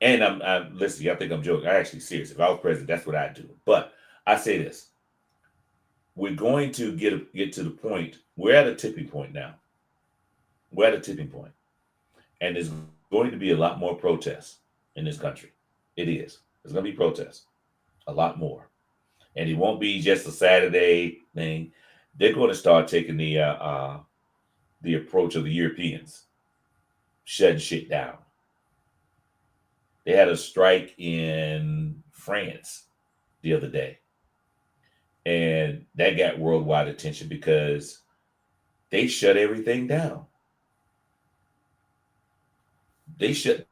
and I'm listen, y'all think I'm joking. I'm actually serious. If I was president, that's what I'd do. But I say this: we're going to get to the point. We're at a tipping point now. We're at a tipping point, and there's going to be a lot more protests in this country. It is. There's going to be protests, a lot more, and it won't be just a Saturday thing. They're going to start taking the approach of the Europeans, shutting shit down. They had a strike in France the other day, and that got worldwide attention because they shut everything down. They shut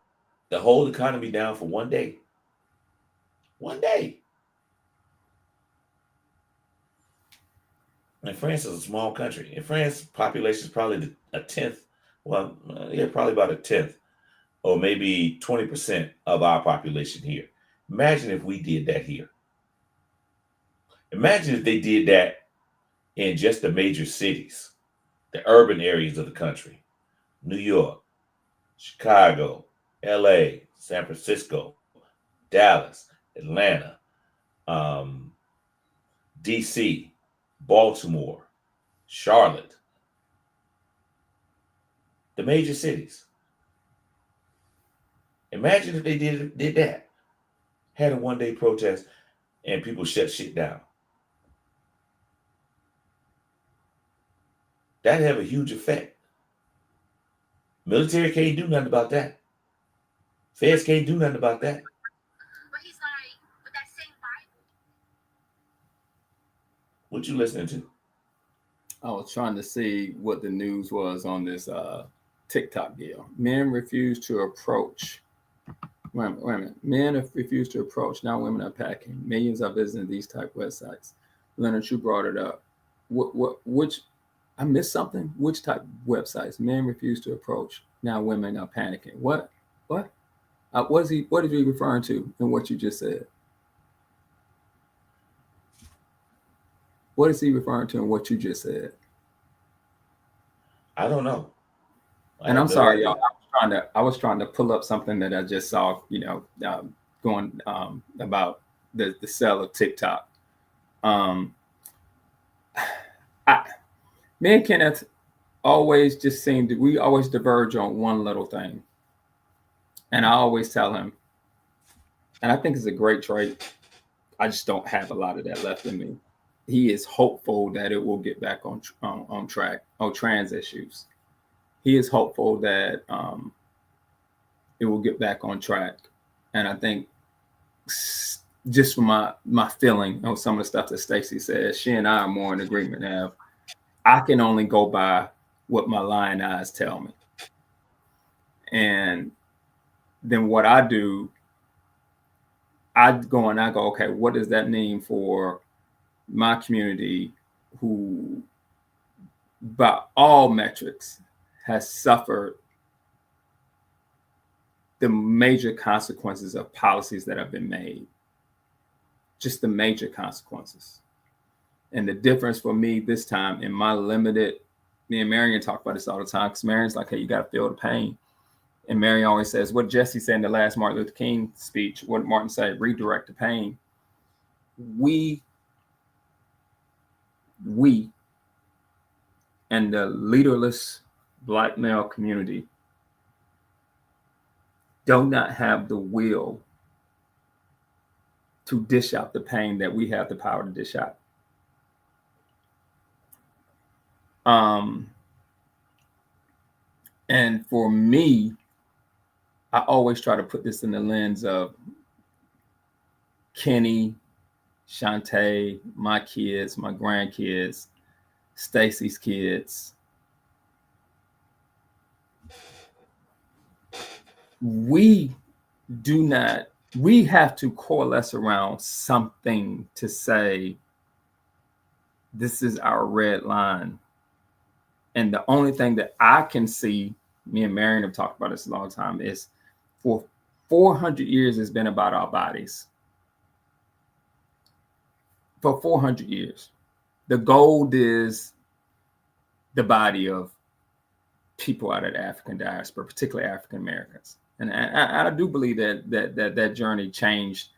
the whole economy down for one day. One day. And France is a small country. In France, population is probably a tenth. Well, yeah, probably about a tenth, or maybe 20% of our population here. Imagine if we did that here. Imagine if they did that in just the major cities, the urban areas of the country. New York, Chicago, LA, San Francisco, Dallas, Atlanta, DC, Baltimore, Charlotte, the major cities. Imagine if they did that. Had a one-day protest and people shut shit down. That'd have a huge effect. Military can't do nothing about that. Feds can't do nothing about that. But he's like, with that same Bible. What you listening to? I was trying to see what the news was on this TikTok deal. Men refuse to approach. Wait a minute. Men have refused to approach. Now women are packing. Millions are visiting these type websites. Leonard, you brought it up. Which I missed something? Which type of websites? Men refuse to approach. Now women are panicking. What? What is he referring to in what you just said? What is he referring to in what you just said? I don't know. And I'm sorry, y'all. I was trying to pull up something that I just saw, going about the sale of TikTok. Me and Kenneth always just we always diverge on one little thing. And I always tell him, and I think it's a great trait. I just don't have a lot of that left in me. He is hopeful that it will get back on track on trans issues. He is hopeful that it will get back on track. And I think just from my feeling on some of the stuff that Stacey says, she and I are more in agreement now. I can only go by what my lying eyes tell me. And then what I do, I go, okay, what does that mean for my community who, by all metrics, has suffered the major consequences of policies that have been made? Just the major consequences. And the difference for me this time in my limited, me and Marion talk about this all the time, because Marion's like, hey, you got to feel the pain. And Marion always says, what Jesse said in the last Martin Luther King speech, what Martin said, redirect the pain. We and the leaderless Black male community do not have the will to dish out the pain that we have the power to dish out. And for me, I always try to put this in the lens of Kenny, Shantae, my kids, my grandkids, Stacy's kids, we have to coalesce around something to say, this is our red line. And the only thing that I can see, me and Marion have talked about this a long time, is for 400 years, it's been about our bodies. For 400 years. The gold is the body of people out of the African diaspora, particularly African Americans. And I do believe that journey changed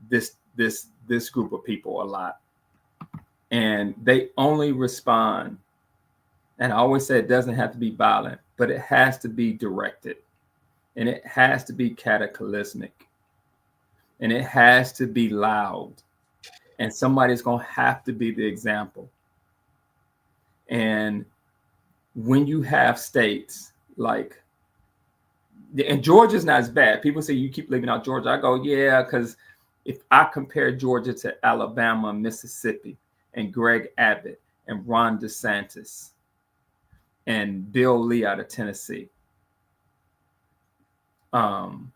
this group of people a lot. And they only respond. And I always say it doesn't have to be violent, but it has to be directed. And it has to be cataclysmic. And it has to be loud. And somebody's going to have to be the example. And when you have states like, and Georgia's not as bad. People say you keep leaving out Georgia. I go, yeah, because if I compare Georgia to Alabama, Mississippi, and Greg Abbott, and Ron DeSantis, and Bill Lee out of Tennessee, and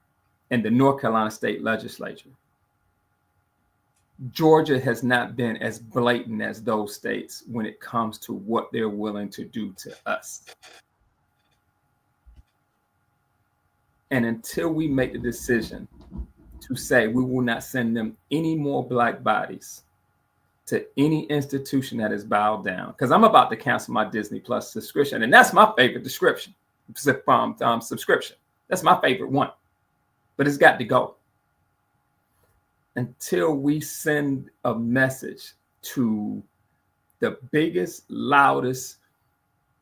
the North Carolina State Legislature, Georgia has not been as blatant as those states when it comes to what they're willing to do to us. And until we make the decision to say we will not send them any more black bodies to any institution that is bowed down, because I'm about to cancel my Disney Plus subscription, and that's my favorite subscription. That's my favorite one, but it's got to go. Until we send a message to the biggest, loudest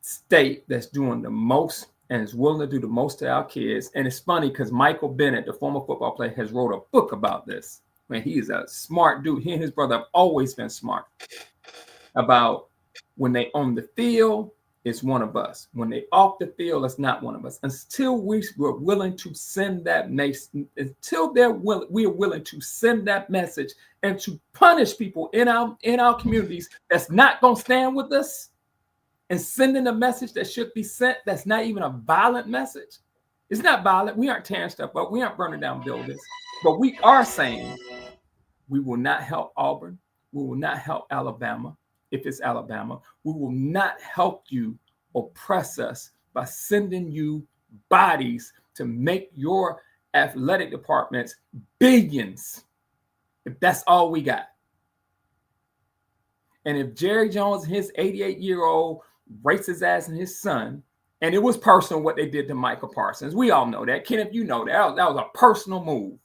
state that's doing the most and is willing to do the most to our kids. And it's funny because Michael Bennett, the former football player, has wrote a book about this. Man, he is a smart dude. He and his brother have always been smart about when they on the field, it's one of us. When they off the field, it's not one of us. Until we're willing to send that message, until we are willing to send that message and to punish people in our communities that's not going to stand with us, and sending a message that should be sent that's not even a violent message. It's not violent. We aren't tearing stuff up. We aren't burning down buildings. But we are saying we will not help Auburn. We will not help Alabama. If it's Alabama, we will not help you oppress us by sending you bodies to make your athletic departments billions, if that's all we got. And if Jerry Jones, his 88-year-old racist ass, and his son, and it was personal what they did to Michael Parsons. We all know that. Kenneth, you know that. That was a personal move.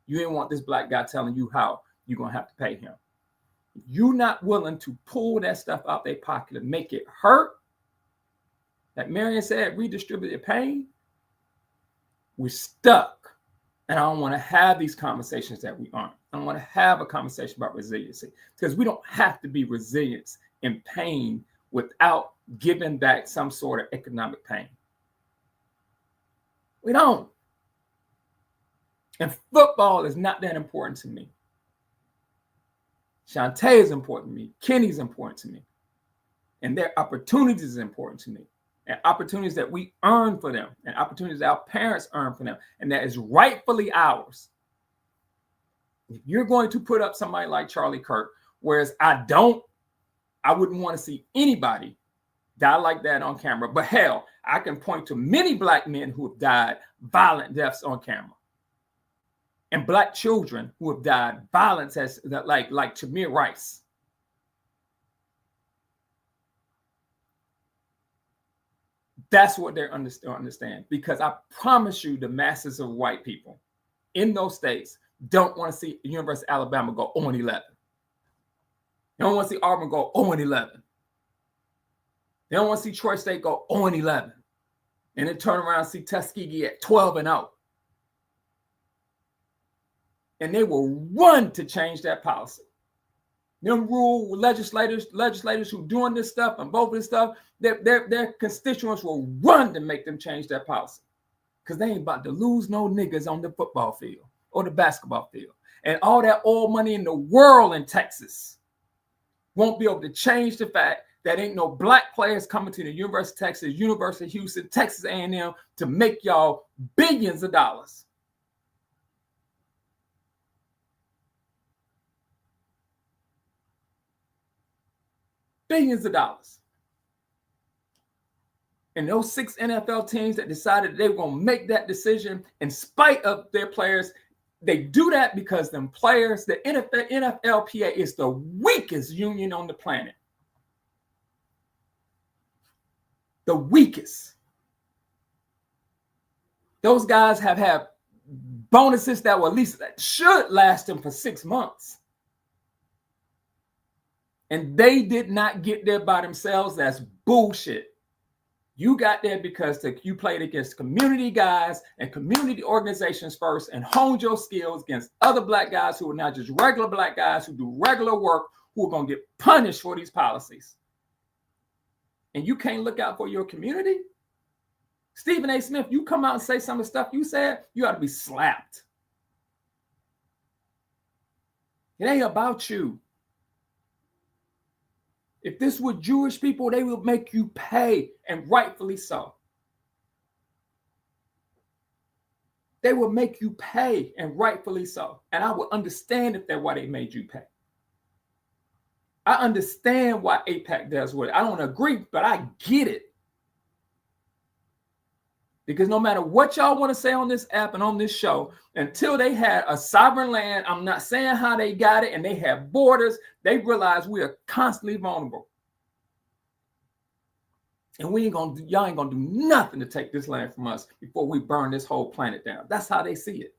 You didn't want this black guy telling you how you're going to have to pay him. You're not willing to pull that stuff out their pocket and make it hurt. Like Marion said, redistributed pain. We're stuck. And I don't want to have these conversations that we aren't. I don't want to have a conversation about resiliency, because we don't have to be resilient in pain without giving back some sort of economic pain. We don't. And football is not that important to me. Shantae is important to me. Kenny's important to me. And their opportunities is important to me. And opportunities that we earn for them. And opportunities that our parents earn for them. And that is rightfully ours. If you're going to put up somebody like Charlie Kirk, whereas I wouldn't want to see anybody die like that on camera. But hell, I can point to many black men who have died violent deaths on camera. And black children who have died violence as like Tamir Rice. That's what they're understand. Because I promise you, the masses of white people in those states don't want to see the University of Alabama go 0-11. They don't want to see Auburn go 0-11. They don't want to see Troy State go 0-11. And then turn around and see Tuskegee at 12-0. And they will run to change that policy. Them rural legislators who doing this stuff and both this stuff, their constituents will run to make them change that policy. Because they ain't about to lose no niggas on the football field or the basketball field. And all that oil money in the world in Texas won't be able to change the fact that ain't no black players coming to the University of Texas, University of Houston, Texas A&M to make y'all billions of dollars. Billions of dollars. And those 6 NFL teams that decided they were going to make that decision in spite of their players, they do that because them players, the NFLPA is the weakest union on the planet. The weakest. Those guys have had bonuses that were at least that should last them for 6 months. And they did not get there by themselves. That's bullshit. You got there because you played against community guys and community organizations first and honed your skills against other black guys who are not just regular black guys who do regular work, who are going to get punished for these policies. And you can't look out for your community? Stephen A. Smith, you come out and say some of the stuff you said, you ought to be slapped. It ain't about you. If this were Jewish people, they would make you pay, and rightfully so. They will make you pay, and rightfully so. And I would understand if that's why they made you pay. I understand why AIPAC does what. I don't agree, but I get it. Because no matter what y'all want to say on this app and on this show, until they had a sovereign land, I'm not saying how they got it, and they have borders, they realize we are constantly vulnerable. And y'all ain't gonna do nothing to take this land from us before we burn this whole planet down. That's how they see it.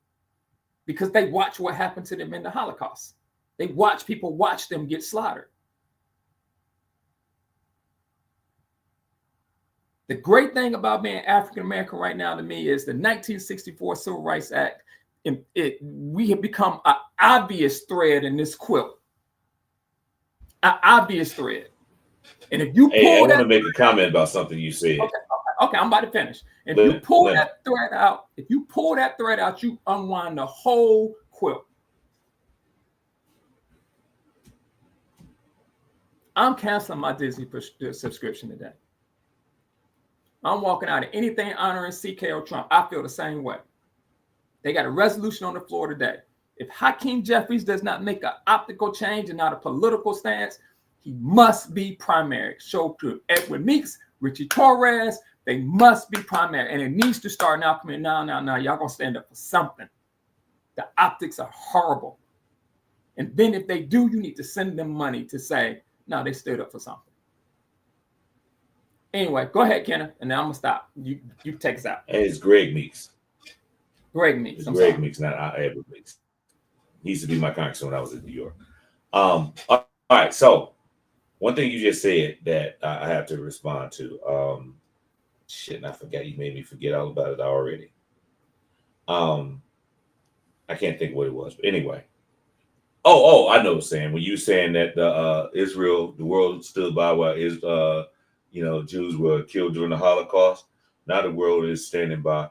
Because they watch what happened to them in the Holocaust. They watch people watch them get slaughtered. The great thing about being African American right now to me is the 1964 Civil Rights Act. We have become an obvious thread in this quilt. An obvious thread. And if you I want that, to make a comment about something you said. Okay, I'm about to finish. If you pull that thread out, you unwind the whole quilt. I'm canceling my Disney subscription today. I'm walking out of anything honoring CK or Trump. I feel the same way. They got a resolution on the floor today. If Hakeem Jeffries does not make an optical change and not a political stance, he must be primary. Show to Edwin Meeks, Richie Torres, they must be primary. And it needs to start now. Come in now. Y'all gonna stand up for something. The optics are horrible. And then if they do, you need to send them money to say, no, they stood up for something. Anyway, go ahead, Kenneth, and then I'm gonna stop. You take us out. Hey, it's Greg Meeks. Greg Meeks. It's Greg Meeks, not Edward Meeks. He used to be my congressman when I was in New York. All right. So one thing you just said that I have to respond to. And I forgot. You made me forget all about it already. I can't think what it was, but anyway. Oh, I know, Sam. When you saying that Israel, the world stood by while Jews were killed during the Holocaust. Now the world is standing by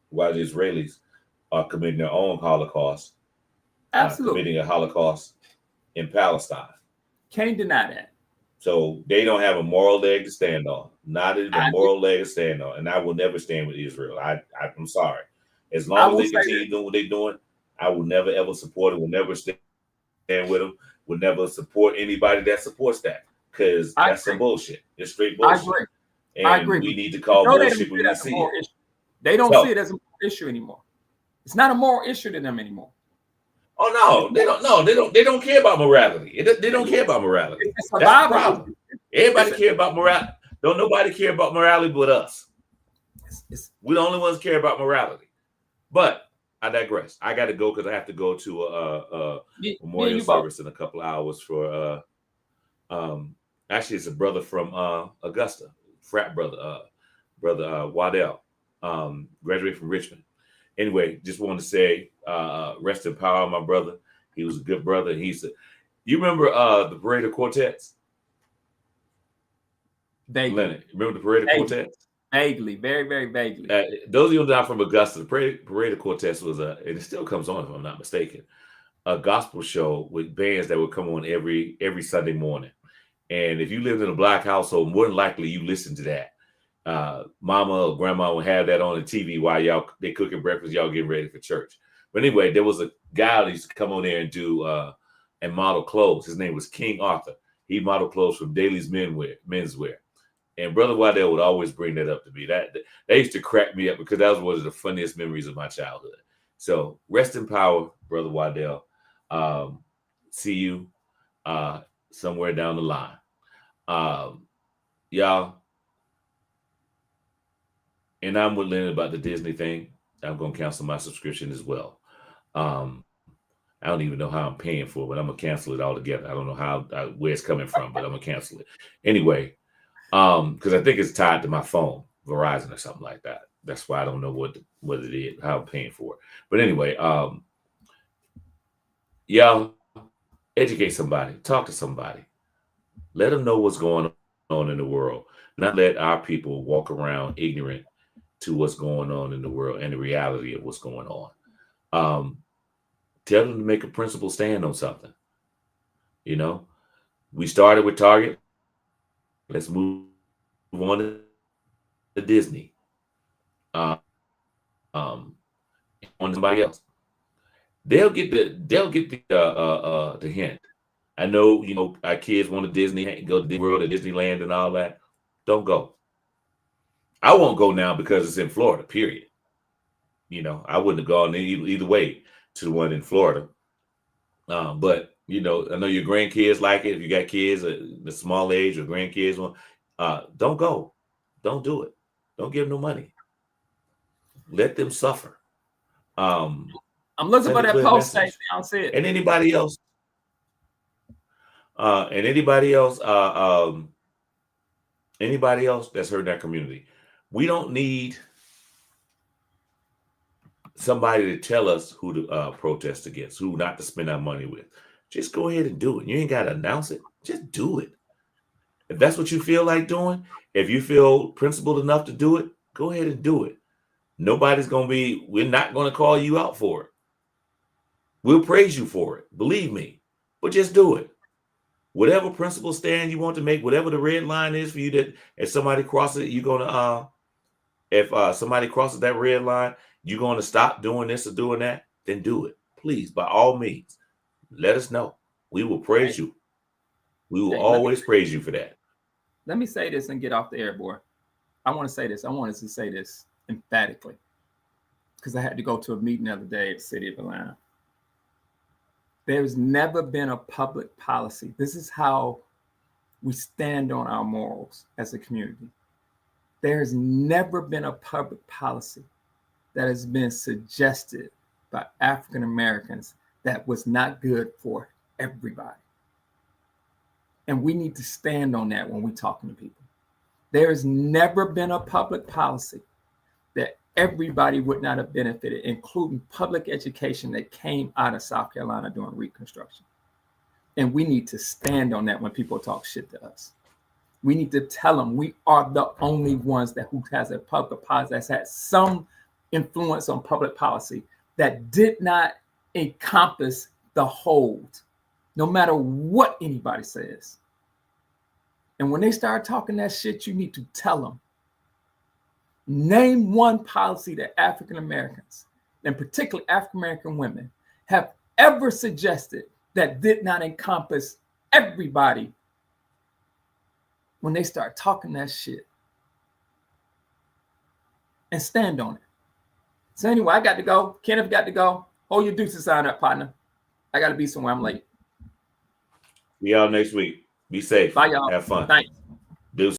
while the Israelis are committing their own Holocaust. Absolutely. Committing a Holocaust in Palestine. Can't deny that. So they don't have a moral leg to stand on. Not even a moral leg to stand on. And I will never stand with Israel. I'm sorry. As long as they continue doing what they're doing, I will never, ever support it. Will never stand with them. Will never support anybody that supports that. Because that's some bullshit. It's straight bullshit. I agree. We need to call bullshit when we see it. They don't see it as a moral issue anymore. It's not a moral issue to them anymore. Oh no, they don't. No, they don't care about morality. They don't care about morality. That's the problem. Everybody care about morality. Don't nobody care about morality but us. We're the only ones care about morality. But I digress. I got to go because I have to go to a memorial service in a couple of hours for actually it's a brother from Augusta, frat brother, brother Waddell, graduated from Richmond. Anyway, just wanted to say rest in power, my brother. He was a good brother. You remember the Parade of Quartets? Leonard, remember the Parade of Quartets? Vaguely, very, very vaguely. Those of you not from Augusta, the Parade of Quartets was and it still comes on if I'm not mistaken, a gospel show with bands that would come on every Sunday morning. And if you lived in a black household, more than likely you listen to that. Mama or grandma would have that on the TV while they cooking breakfast, y'all getting ready for church. But anyway, there was a guy that used to come on there and do and model clothes. His name was King Arthur. He modeled clothes from Daly's menswear. And Brother Waddell would always bring that up to me. That used to crack me up because that was one of the funniest memories of my childhood. So rest in power, Brother Waddell. See you somewhere down the line. Y'all, and I'm with Leonard about the Disney thing. I'm going to cancel my subscription as well. I don't even know how I'm paying for it, but I'm going to cancel it altogether. I don't know where it's coming from, but I'm going to cancel it. Anyway, because I think it's tied to my phone, Verizon or something like that. That's why I don't know what it is, how I'm paying for it. But anyway, y'all educate somebody, talk to somebody, let them know what's going on in the world. Not let our people walk around ignorant to what's going on in the world and the reality of what's going on. Tell them to make a principled stand on something. You know, we started with Target. Let's move on to Disney. On somebody else. They'll get the hint. I know, you know, our kids want to Disney, go to Disney World or Disneyland and all that. Don't go. I won't go now because it's in Florida, period. You know, I wouldn't have gone either way to the one in Florida. But, you know, I know your grandkids like it. If you got kids at the small age or grandkids, don't go. Don't do it. Don't give them no money. Let them suffer. I'm looking for that post state downstairs. And anybody else. Anybody else that's hurt that community. We don't need somebody to tell us who to protest against, who not to spend our money with. Just go ahead and do it. You ain't got to announce it. Just do it. If that's what you feel like doing, if you feel principled enough to do it, go ahead and do it. We're not going to call you out for it. We'll praise you for it. Believe me. But just do it. Whatever principle stand you want to make, whatever the red line is for you, that if somebody crosses it, you're going to, if somebody crosses that red line, you're going to stop doing this or doing that, then do it. Please, by all means, let us know. We will praise you. We will always praise you for that. Let me say this and get off the air, boy. I want to say this. I wanted to say this emphatically because I had to go to a meeting the other day at the city of Atlanta. There's never been a public policy. This is how we stand on our morals as a community. There's never been a public policy that has been suggested by African Americans that was not good for everybody. And we need to stand on that when we're talking to people. There has never been a public policy that everybody would not have benefited, including public education that came out of South Carolina during Reconstruction. And we need to stand on that when people talk shit to us. We need to tell them we are the only ones who has a public policy that's had some influence on public policy that did not encompass the whole, no matter what anybody says. And when they start talking that shit, you need to tell them. Name one policy that African Americans, and particularly African American women, have ever suggested that did not encompass everybody. When they start talking that shit, and stand on it. So anyway, I got to go. Kenneth got to go. Hold your deuces sign up, partner. I got to be somewhere. I'm late. See y'all next week. Be safe. Bye, y'all. Have fun. Thanks.